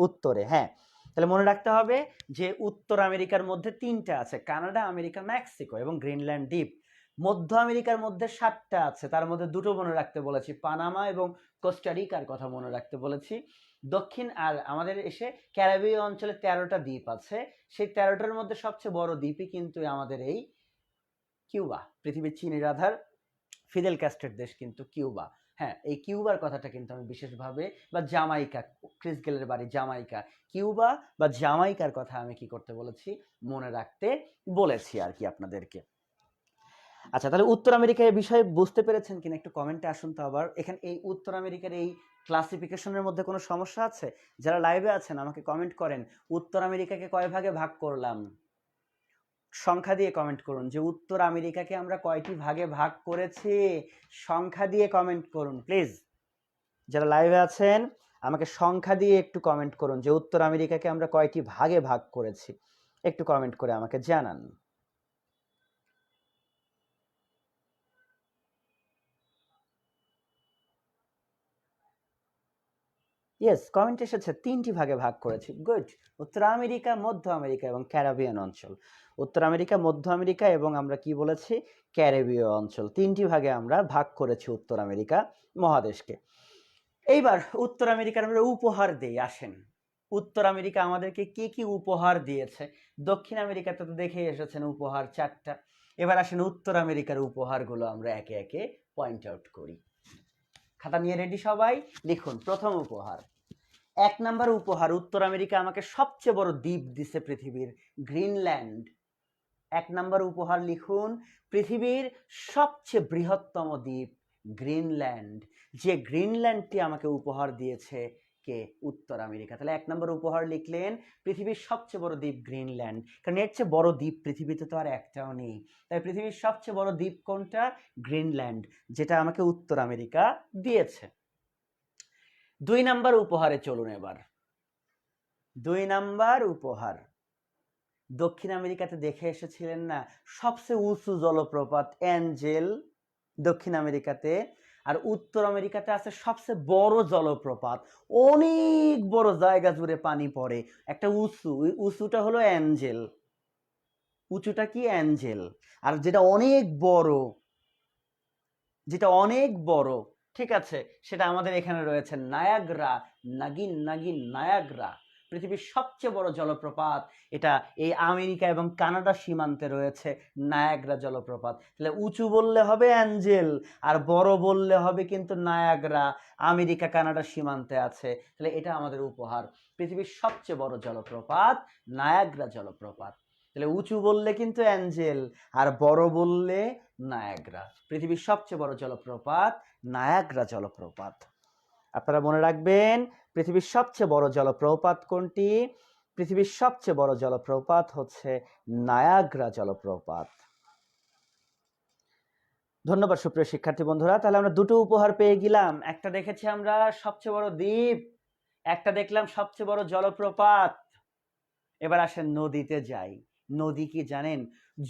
S1: উত্তরে। হ্যাঁ, তাহলে মনে রাখতে হবে যে উত্তর আমেরিকার মধ্যে তিনটা আছে, কানাডা, আমেরিকা, মেক্সিকো এবং গ্রিনল্যান্ড দ্বীপ। মধ্য আমেরিকার মধ্যে 7টা আছে, তার মধ্যে দুটো মনে রাখতে বলেছি, পানামা এবং কোস্টারিকার কথা মনে রাখতে বলেছি। দক্ষিণ আর আমাদের এসে ক্যারিবীয় অঞ্চলে 13টা দ্বীপ আছে, সেই 13টার মধ্যে সবচেয়ে বড় দ্বীপই কিন্তু আমাদের এই কিউবা, পৃথিবীর চিনির আধার ফিদেল ক্যাস্ট্রের দেশ কিন্তু কিউবা। হ্যাঁ, এই কিউবার কথাটা কিন্তু আমি বিশেষভাবে, বা জামাইকা, ক্রিস গেলের বাড়ি জামাইকা, কিউবা বা জামাইকার কথা আমি কি করতে বলেছি, মনে রাখতে বলেছি আর কি আপনাদেরকে। আচ্ছা, তাহলে উত্তর আমেরিকা এই বিষয়ে বুঝতে পেরেছেন কিনা একটু কমেন্টে আসুন তো আবার। এখানে এই উত্তর আমেরিকার এই ক্লাসিফিকেশনের মধ্যে কোনো সমস্যা আছে? যারা লাইভে আছেন আমাকে কমেন্ট করেন, উত্তর আমেরিকাকে কয় ভাগে ভাগ করলাম? সংখ্যা দিয়ে কমেন্ট করুন যে উত্তর আমেরিকাকে আমরা কয়টি ভাগে ভাগ করেছি, সংখ্যা দিয়ে কমেন্ট করুন প্লিজ। যারা লাইভে আছেন আমাকে সংখ্যা দিয়ে একটু কমেন্ট করুন যে উত্তর আমেরিকাকে আমরা কয়টি ভাগে ভাগ করেছি, একটু কমেন্ট করে আমাকে জানান। ইয়েস, কমেন্ট এসেছে 3টি ভাগে ভাগ করেছি, গুড। উত্তর আমেরিকা, মধ্য আমেরিকা এবং ক্যারিবিয়ান অঞ্চল। উত্তর আমেরিকা, মধ্য আমেরিকা এবং আমরা কি বলেছি, ক্যারিবীয় অঞ্চল, 3টি ভাগে আমরা ভাগ করেছি উত্তর আমেরিকা মহাদেশকে। এইবার উত্তর আমেরিকার আমরা উপহার দেই, আসেন উত্তর আমেরিকা আমাদেরকে কি কি উপহার দিয়েছে। দক্ষিণ আমেরিকাতে তো দেখে এসেছেন উপহার 4টা, এবার আসেন উত্তর আমেরিকার উপহারগুলো আমরা একে একে পয়েন্ট আউট করি। খাতা নিয়ে রেডি সবাই? লিখুন প্রথম উপহার। 1 নাম্বার উপহার, উত্তর আমেরিকা আমাকে সবচেয়ে বড় দ্বীপ দিছে পৃথিবীর, গ্রিনল্যান্ড। 1 নাম্বার উপহার লিখুন, পৃথিবীর সবচেয়ে বৃহত্তম দ্বীপ গ্রিনল্যান্ড। যে গ্রিনল্যান্ডটি আমাকে উপহার দিয়েছে কে? উত্তর আমেরিকা। তাহলে 1 নম্বর উপহার লিখলেন, পৃথিবীর সবচেয়ে বড় দ্বীপ গ্রিনল্যান্ড, কারণ এর চেয়ে বড় দ্বীপ পৃথিবীতে তো আর একটাও নেই। তাই পৃথিবীর সবচেয়ে বড় দ্বীপ কোনটা? গ্রিনল্যান্ড, যেটা আমাকে উত্তর আমেরিকা দিয়েছে। 2 নাম্বার উপহারে চলুন এবার। 2 নাম্বার উপহার, দক্ষিণ আমেরিকাতে দেখে এসেছিলেন না সবচেয়ে উঁচু জলপ্রপাত অ্যাঞ্জেল, দক্ষিণ আমেরিকাতে। আর উত্তর আমেরিকাতে আছে সবচেয়ে বড় জলপ্রপাত, অনেক বড় জায়গা জুড়ে পানি পড়ে, একটা উঁচু, ওই উঁচুটা হলো অ্যাঞ্জেল। উঁচুটা কি? অ্যাঞ্জেল। আর যেটা অনেক বড়, যেটা অনেক বড়, ঠিক আছে, সেটা আমাদের এখানে রয়েছে নায়াগ্রা, নায়াগ্রা, পৃথিবীর সবচেয়ে বড় জলপ্রপাত। এটা এই আমেরিকা এবং কানাডা সীমান্তে রয়েছে নায়াগ্রা জলপ্রপাত। তাহলে উঁচু বললে হবে অ্যাঞ্জেল, আর বড় বললে হবে কিন্তু নায়াগ্রা, আমেরিকা কানাডা সীমান্তে আছে। তাহলে এটা আমাদের উপহার, পৃথিবীর সবচেয়ে বড় জলপ্রপাত নায়াগ্রা জলপ্রপাত। তাহলে উঁচু বললে কিন্তু অ্যাঞ্জেল, আর বড় বললে নায়াগ্রা। পৃথিবীর সবচেয়ে বড় জলপ্রপাত নায়াগ্রা জলপ্রপাত। আপনারা মনে রাখবেন পৃথিবীর সবচেয়ে বড় জলপ্রপাত কোনটি? পৃথিবীর সবচেয়ে বড় জলপ্রপাত হচ্ছে নায়াগ্রা জলপ্রপাত। ধন্যবাদ সুপ্রিয় শিক্ষার্থী বন্ধুরা। তাহলে আমরা দুটো উপহার পেয়ে গেলাম, একটা দেখেছি আমরা সবচেয়ে বড় দ্বীপ, একটা দেখলাম সবচেয়ে বড় জলপ্রপাত। এবার আসেন নদীতে যাই। নদী কি জানেন?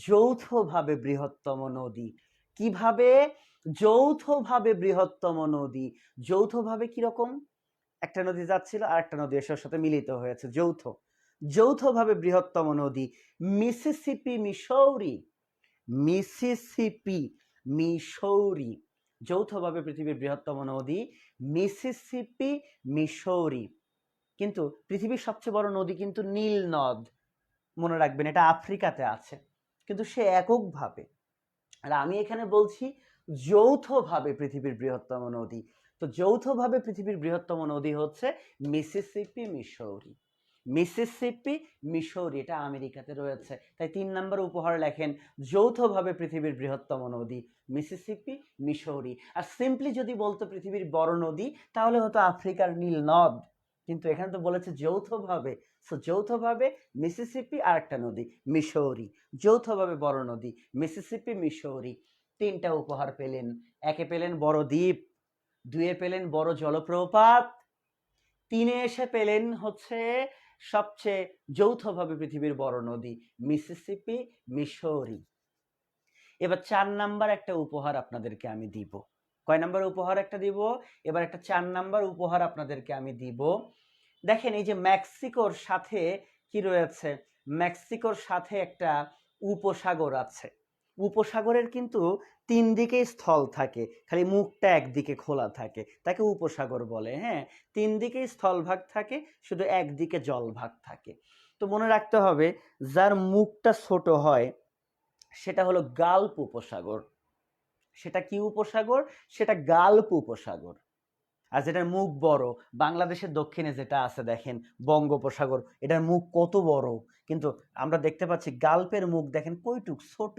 S1: যৌথভাবে বৃহত্তম নদী। কিভাবে? যৌথভাবে বৃহত্তম নদী। যৌথভাবে কিরকম? একটা নদী যাচ্ছিল আর একটা নদী এসে সাথে মিলিত হয়েছে, যৌথভাবে বৃহত্তম নদী মিসিসিপি, মিসৌরি, মিসিসিপি, মিসৌরি, যৌথভাবে পৃথিবীর বৃহত্তম নদী মিসিসিপি, মিসৌরি। কিন্তু পৃথিবীর সবচেয়ে বড় নদী কিন্তু নীল নদ, মনে রাখবেন এটা আফ্রিকাতে আছে, কিন্তু সে এককভাবে। আর আমি এখানে বলছি যৌথভাবে পৃথিবীর বৃহত্তম নদী। তো যৌথভাবে পৃথিবীর বৃহত্তম নদী হচ্ছে মিসিসিপি, মিসৌরি। মিসিসিপি, মিসৌরি এটা আমেরিকাতে রয়েছে। তাই 3 নম্বর উপহার লেখেন যৌথভাবে পৃথিবীর বৃহত্তম নদী মিসিসিপি, মিসৌরি। আর সিম্পলি যদি বলতো পৃথিবীর বড় নদী তাহলে হতো আফ্রিকার নীল নদ, কিন্তু এখানে তো বলেছে যৌথভাবে। সো যৌথভাবে মিসিসিপি আর একটা নদী মিসৌরি, যৌথভাবে বড় নদী মিসিসিপি, মিসৌরি। 3টা উপহার পেলেন। একে পেলেন বড় দ্বীপ, 2-এ পেলেন বড় জলপ্রপাত, 3-এ এসে পেলেন হচ্ছে সবচেয়ে যৌথভাবে পৃথিবীর বড় নদী মিসিসিপি, মিসৌরি। এবার 4 নাম্বার একটা উপহার আপনাদেরকে আমি দিব। কয় নাম্বার উপহার একটা দিব? এবার একটা 4 নাম্বার উপহার আপনাদেরকে আমি দিব। দেখেন এই যে মেক্সিকোর সাথে কি রয়েছে, মেক্সিকোর সাথে একটা উপসাগর আছে। উপসাগরের কিন্তু 3 দিকেই স্থল থাকে, খালি মুখটা একদিকে খোলা থাকে, তাকে উপসাগর বলে। হ্যাঁ, 3 দিকেই স্থলভাগ থাকে, শুধু একদিকে জলভাগ থাকে। তো মনে রাখতে হবে যার মুখটা ছোট হয় সেটা হলো গাল্প উপসাগর। সেটা কি উপসাগর? সেটা গাল্প উপসাগর। আর যেটার মুখ বড়, বাংলাদেশের দক্ষিণে যেটা আছে দেখেন বঙ্গোপসাগর, এটার মুখ কত বড়, কিন্তু আমরা দেখতে পাচ্ছি গাল্পের মুখ দেখেন কইটুক ছোট।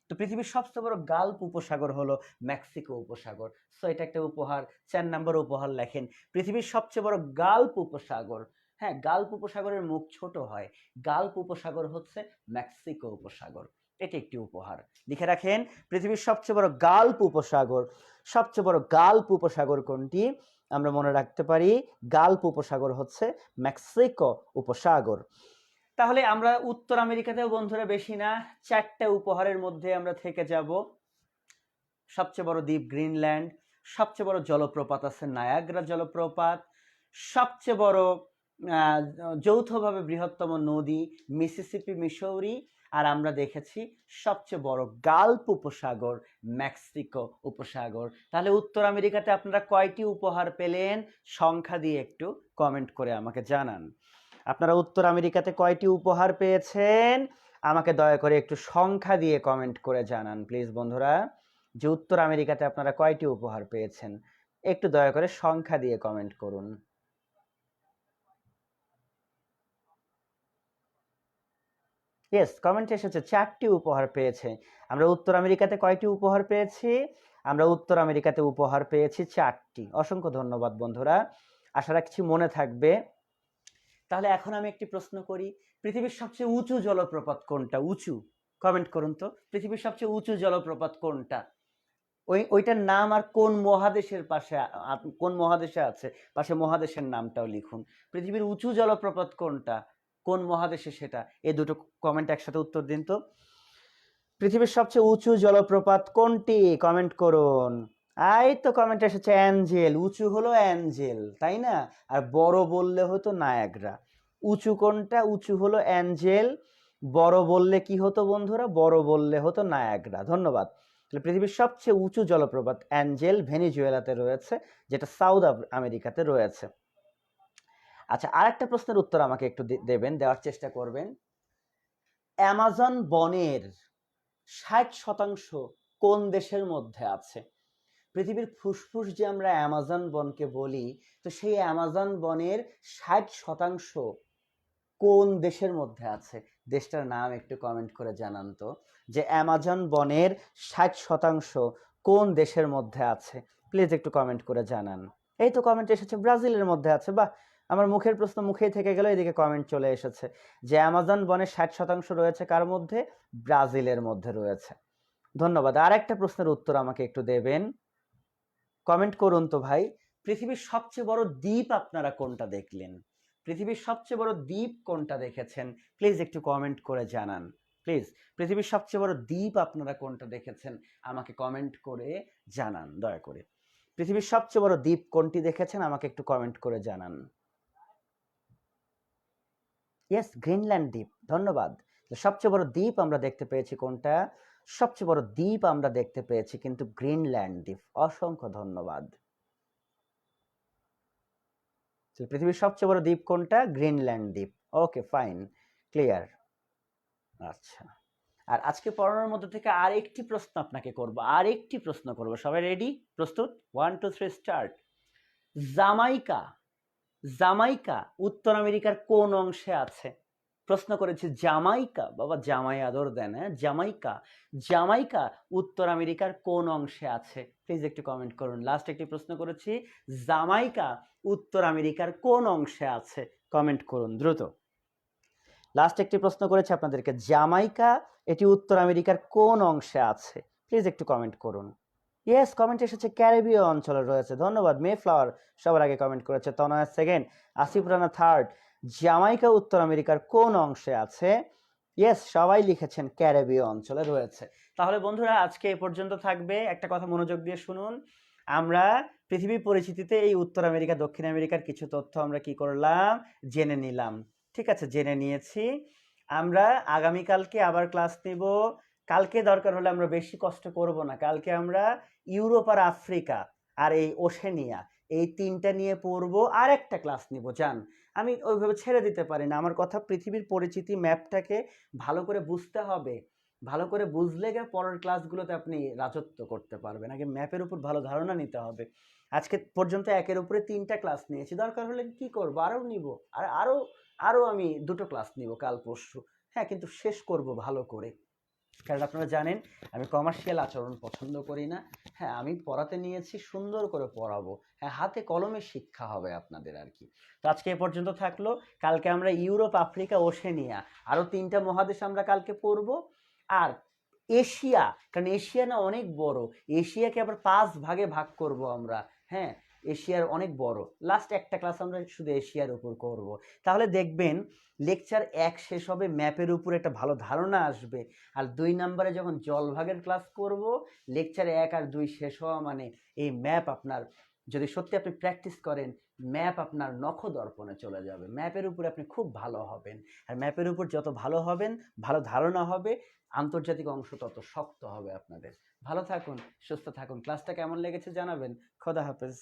S1: তো পৃথিবীর সবচেয়ে বড় গাল্প উপসাগর হলো মেক্সিকো উপসাগর। সো এটা একটা উপহার। 4 নম্বর উপহার লেখেন পৃথিবীর সবচেয়ে বড় গাল্প উপসাগর। হ্যাঁ, গাল্প উপসাগরের মুখ ছোট হয়, গাল্প উপসাগর হচ্ছে মেক্সিকো উপসাগর। এটি একটি উপহার, লিখে রাখেন পৃথিবীর সবচেয়ে বড় গাল্প উপসাগর। সবচেয়ে বড় গাল্প উপসাগর কোনটি? আমরা মনে রাখতে পারি গাল্প উপসাগর হচ্ছে মেক্সিকো উপসাগর। তাহলে আমরা উত্তর আমেরিকাতেও বন্ধুরা বেশি না, 4টা উপহারের মধ্যে আমরা থেকে যাব। সবচেয়ে বড় দ্বীপ গ্রিনল্যান্ড, সবচেয়ে বড় জলপ্রপাত আছে নায়াগ্রা জলপ্রপাত, সবচেয়ে বড় যৌথভাবে বৃহত্তম নদী মিসিসিপি, মিসৌরি, আর আমরা দেখেছি সবচেয়ে বড় গাল্প উপসাগর মেক্সিকো উপসাগর। তাহলে উত্তর আমেরিকাতে আপনারা কয়টি উপহার পেলেন সংখ্যা দিয়ে একটু কমেন্ট করে আমাকে জানান। আপনারা উত্তর আমেরিকাতে কয়টি উপহার পেয়েছেন আমাকে দয়া করে একটু সংখ্যা দিয়ে কমেন্ট করে জানান প্লিজ বন্ধুরা, যে উত্তর আমেরিকাতে আপনারা কয়টি উপহার পেয়েছেন একটু দয়া করে সংখ্যা দিয়ে কমেন্ট করুন। ইয়েস, কমেন্ট এসেছে 4টি উপহার পেয়েছে। আমরা উত্তর আমেরিকাতে কয়টি উপহার পেয়েছি? আমরা উত্তর আমেরিকাতে উপহার পেয়েছি 4টি। অসংখ্য ধন্যবাদ বন্ধুরা, আশা রাখছি মনে থাকবে। তাহলে এখন আমি একটি প্রশ্ন করি, পৃথিবীর সবচেয়ে উঁচু জলপ্রপাত কোনটা? উঁচু, কমেন্ট করুন তো, পৃথিবীর সবচেয়ে উঁচু জলপ্রপাত কোনটা? ওইটার নাম আর কোন মহাদেশের পাশে, কোন মহাদেশে আছে, পাশে মহাদেশের নামটাও লিখুন। পৃথিবীর উঁচু জলপ্রপাত কোনটা, কোন মহাদেশে সেটা, এই দুটো কমেন্ট একসাথে উত্তর দিন তো। পৃথিবীর সবচেয়ে উঁচু জলপ্রপাত কোনটি, কমেন্ট করুন। এই তো কমেন্ট এসেছে অ্যাঞ্জেল, উঁচু হলো অ্যাঞ্জেল, তাই না? আর বড় বললে হতো নায়াগ্রা। উঁচু কোনটা? উঁচু হলো অ্যাঞ্জেল। বড় বললে কি হতো বন্ধুরা? বড় বললে হতো নায়াগ্রা। ধন্যবাদ। তাহলে পৃথিবীর সবচেয়ে উঁচু জলপ্রপাত অ্যাঞ্জেল ভেনিজুয়েলাতে রয়েছে, যেটা সাউথ আমেরিকাতে রয়েছে। আচ্ছা, আরেকটা প্রশ্নের উত্তর আমাকে একটু দেবেন, দেওয়ার চেষ্টা করবেন। অ্যামাজন বনের 60% কোন দেশের মধ্যে আছে? পৃথিবীর ফুসফুস যে আমরা অ্যামাজন বনকে বলি, তো সেই অ্যামাজন বনের 60% কোন দেশের মধ্যে আছে? দেশটার নাম একটু কমেন্ট করে জানান তো, যে অ্যামাজন বনের 60% কোন দেশের মধ্যে আছে, প্লিজ একটু কমেন্ট করে জানান। এই তো কমেন্ট এসেছে ব্রাজিলের মধ্যে আছে। বাহ, আমার মুখের প্রশ্ন মুখেই থেকে গেল, এদিকে কমেন্ট চলে এসেছে যে অ্যামাজন বনের 60% রয়েছে কার মধ্যে? ব্রাজিলের মধ্যে রয়েছে। ধন্যবাদ। আর একটা প্রশ্নের উত্তর আমাকে একটু দেবেন, কমেন্ট করুন তো ভাই। পৃথিবীর সবচেয়ে বড় দ্বীপ আপনারা কোনটা দেখলেন? পৃথিবীর সবচেয়ে বড় দ্বীপ কোনটা দেখেছেন? প্লিজ একটু কমেন্ট করে জানান। প্লিজ, পৃথিবীর সবচেয়ে বড় দ্বীপ আপনারা কোনটা দেখেছেন আমাকে কমেন্ট করে জানান দয়া করে। পৃথিবীর সবচেয়ে বড় দ্বীপ কোনটি দেখেছেন আমাকে একটু কমেন্ট করে জানান। ইয়েস, গ্রিনল্যান্ড দ্বীপ। ধন্যবাদ। সবচেয়ে বড় দ্বীপ আমরা দেখতে পেয়েছি কোনটা? সবচেয়ে বড় দ্বীপ আমরা দেখতে পেয়েছি কিন্তু গ্রিনল্যান্ড দ্বীপ। অসংখ্য ধন্যবাদ। পৃথিবীর সবচেয়ে বড় দ্বীপ কোনটা? গ্রিনল্যান্ড দ্বীপ। ওকে, ফাইন, ক্লিয়ার। আচ্ছা, আর আজকে পড়ানোর মধ্যে থেকে আরেকটি প্রশ্ন আপনাকে করব, আরেকটি প্রশ্ন করব। সবাই রেডি? প্রস্তুত? 1 2 3 স্টার্ট। জামাইকা, জামাইকা উত্তর আমেরিকার কোন অংশে আছে? প্রশ্ন করেছি জামাইকা, বাবা জামাই আদর দেন, হ্যাঁ, জামাইকা, জামাইকা উত্তর আমেরিকার কোন অংশে আছে? প্লিজ একটু কমেন্ট করুন। লাস্ট একটি প্রশ্ন করেছি, জামাইকা উত্তর আমেরিকার কোন অংশে আছে? কমেন্ট করুন দ্রুত। লাস্ট একটি প্রশ্ন করেছি আপনাদেরকে, জামাইকা এটি উত্তর আমেরিকার কোন অংশে আছে? প্লিজ একটু কমেন্ট করুন। ইয়েস, কমেন্ট এসেছে ক্যারিবীয় অঞ্চলে রয়েছে। ধন্যবাদ। মে ফ্লাওয়ার সবার আগে কমেন্ট করেছে, Tanaya second, Asif Rana third. Jamaica উত্তর আমেরিকার কোন অংশে আছে? ইয়েস, সবাই লিখেছেন ক্যারিবীয় অঞ্চলে রয়েছে। তাহলে বন্ধুরা আজকে এ পর্যন্ত থাকবে। একটা কথা মনোযোগ দিয়ে শুনুন, আমরা পৃথিবীর পরিচিতিতে এই উত্তর আমেরিকা দক্ষিণ আমেরিকার কিছু তথ্য আমরা কি করলাম? জেনে নিলাম। ঠিক আছে, জেনে নিয়েছি। আমরা আগামীকালকে আবার ক্লাস নিব। কালকে দরকার হলে আমরা বেশি কষ্ট করব না, কালকে আমরা ইউরোপ আর আফ্রিকা আর এই ওশেনিয়া এই তিনটা নিয়ে পড়বো, আর একটা ক্লাস নিব। জান, আমি ওইভাবে ছেড়ে দিতে পারি না। আমার কথা, পৃথিবীর পরিচিতি ম্যাপটাকে ভালো করে বুঝতে হবে। ভালো করে বুঝলে গিয়ে পরের ক্লাসগুলোতে আপনি রাজত্ব করতে পারবেন। আগে ম্যাপের উপর ভালো ধারণা নিতে হবে। আজকে পর্যন্ত একের উপরে 3টা ক্লাস নিয়েছি, দরকার হলে কি করব, আরও নিব। আর আরও আমি 2টো ক্লাস নিব কাল পরশু। হ্যাঁ, কিন্তু শেষ করব ভালো করে, কারণ আপনারা জানেন আমি কমার্শিয়াল আচরণ পছন্দ করি না। হ্যাঁ, আমি পড়াতে নিয়েছি, সুন্দর করে পড়াবো। হ্যাঁ, হাতে কলমে শিক্ষা হবে আপনাদের আর কি। তো আজকে এ পর্যন্ত থাকলো। কালকে আমরা ইউরোপ, আফ্রিকা, ওশেনিয়া আরও 3টা মহাদেশ আমরা কালকে পড়বো। আর এশিয়া, কারণ এশিয়া না অনেক বড়, এশিয়াকে আবার 5 ভাগে ভাগ করব আমরা। হ্যাঁ, এশিয়ার অনেক বড়। লাস্ট একটা ক্লাস আমরা শুধু এশিয়ার উপর করব। তাহলে দেখবেন লেকচার 1 শেষ হবে, ম্যাপের উপর একটা ভালো ধারণা আসবে। আর 2 নম্বরে যখন জলভাগের ক্লাস করব, লেকচার 1 আর 2 শেষ হওয়া মানে এই ম্যাপ আপনার, যদি সত্যি আপনি প্র্যাকটিস করেন, ম্যাপ আপনার নখদর্পণে চলে যাবে। ম্যাপের উপরে আপনি খুব ভালো হবেন। আর ম্যাপের উপর যত ভালো হবেন, ভালো ধারণা হবে, আন্তর্জাতিক অংশ তত শক্ত হবে আপনাদের। ভালো থাকুন, সুস্থ থাকুন। ক্লাসটা কেমন লেগেছে জানাবেন। খোদা হাফেজ।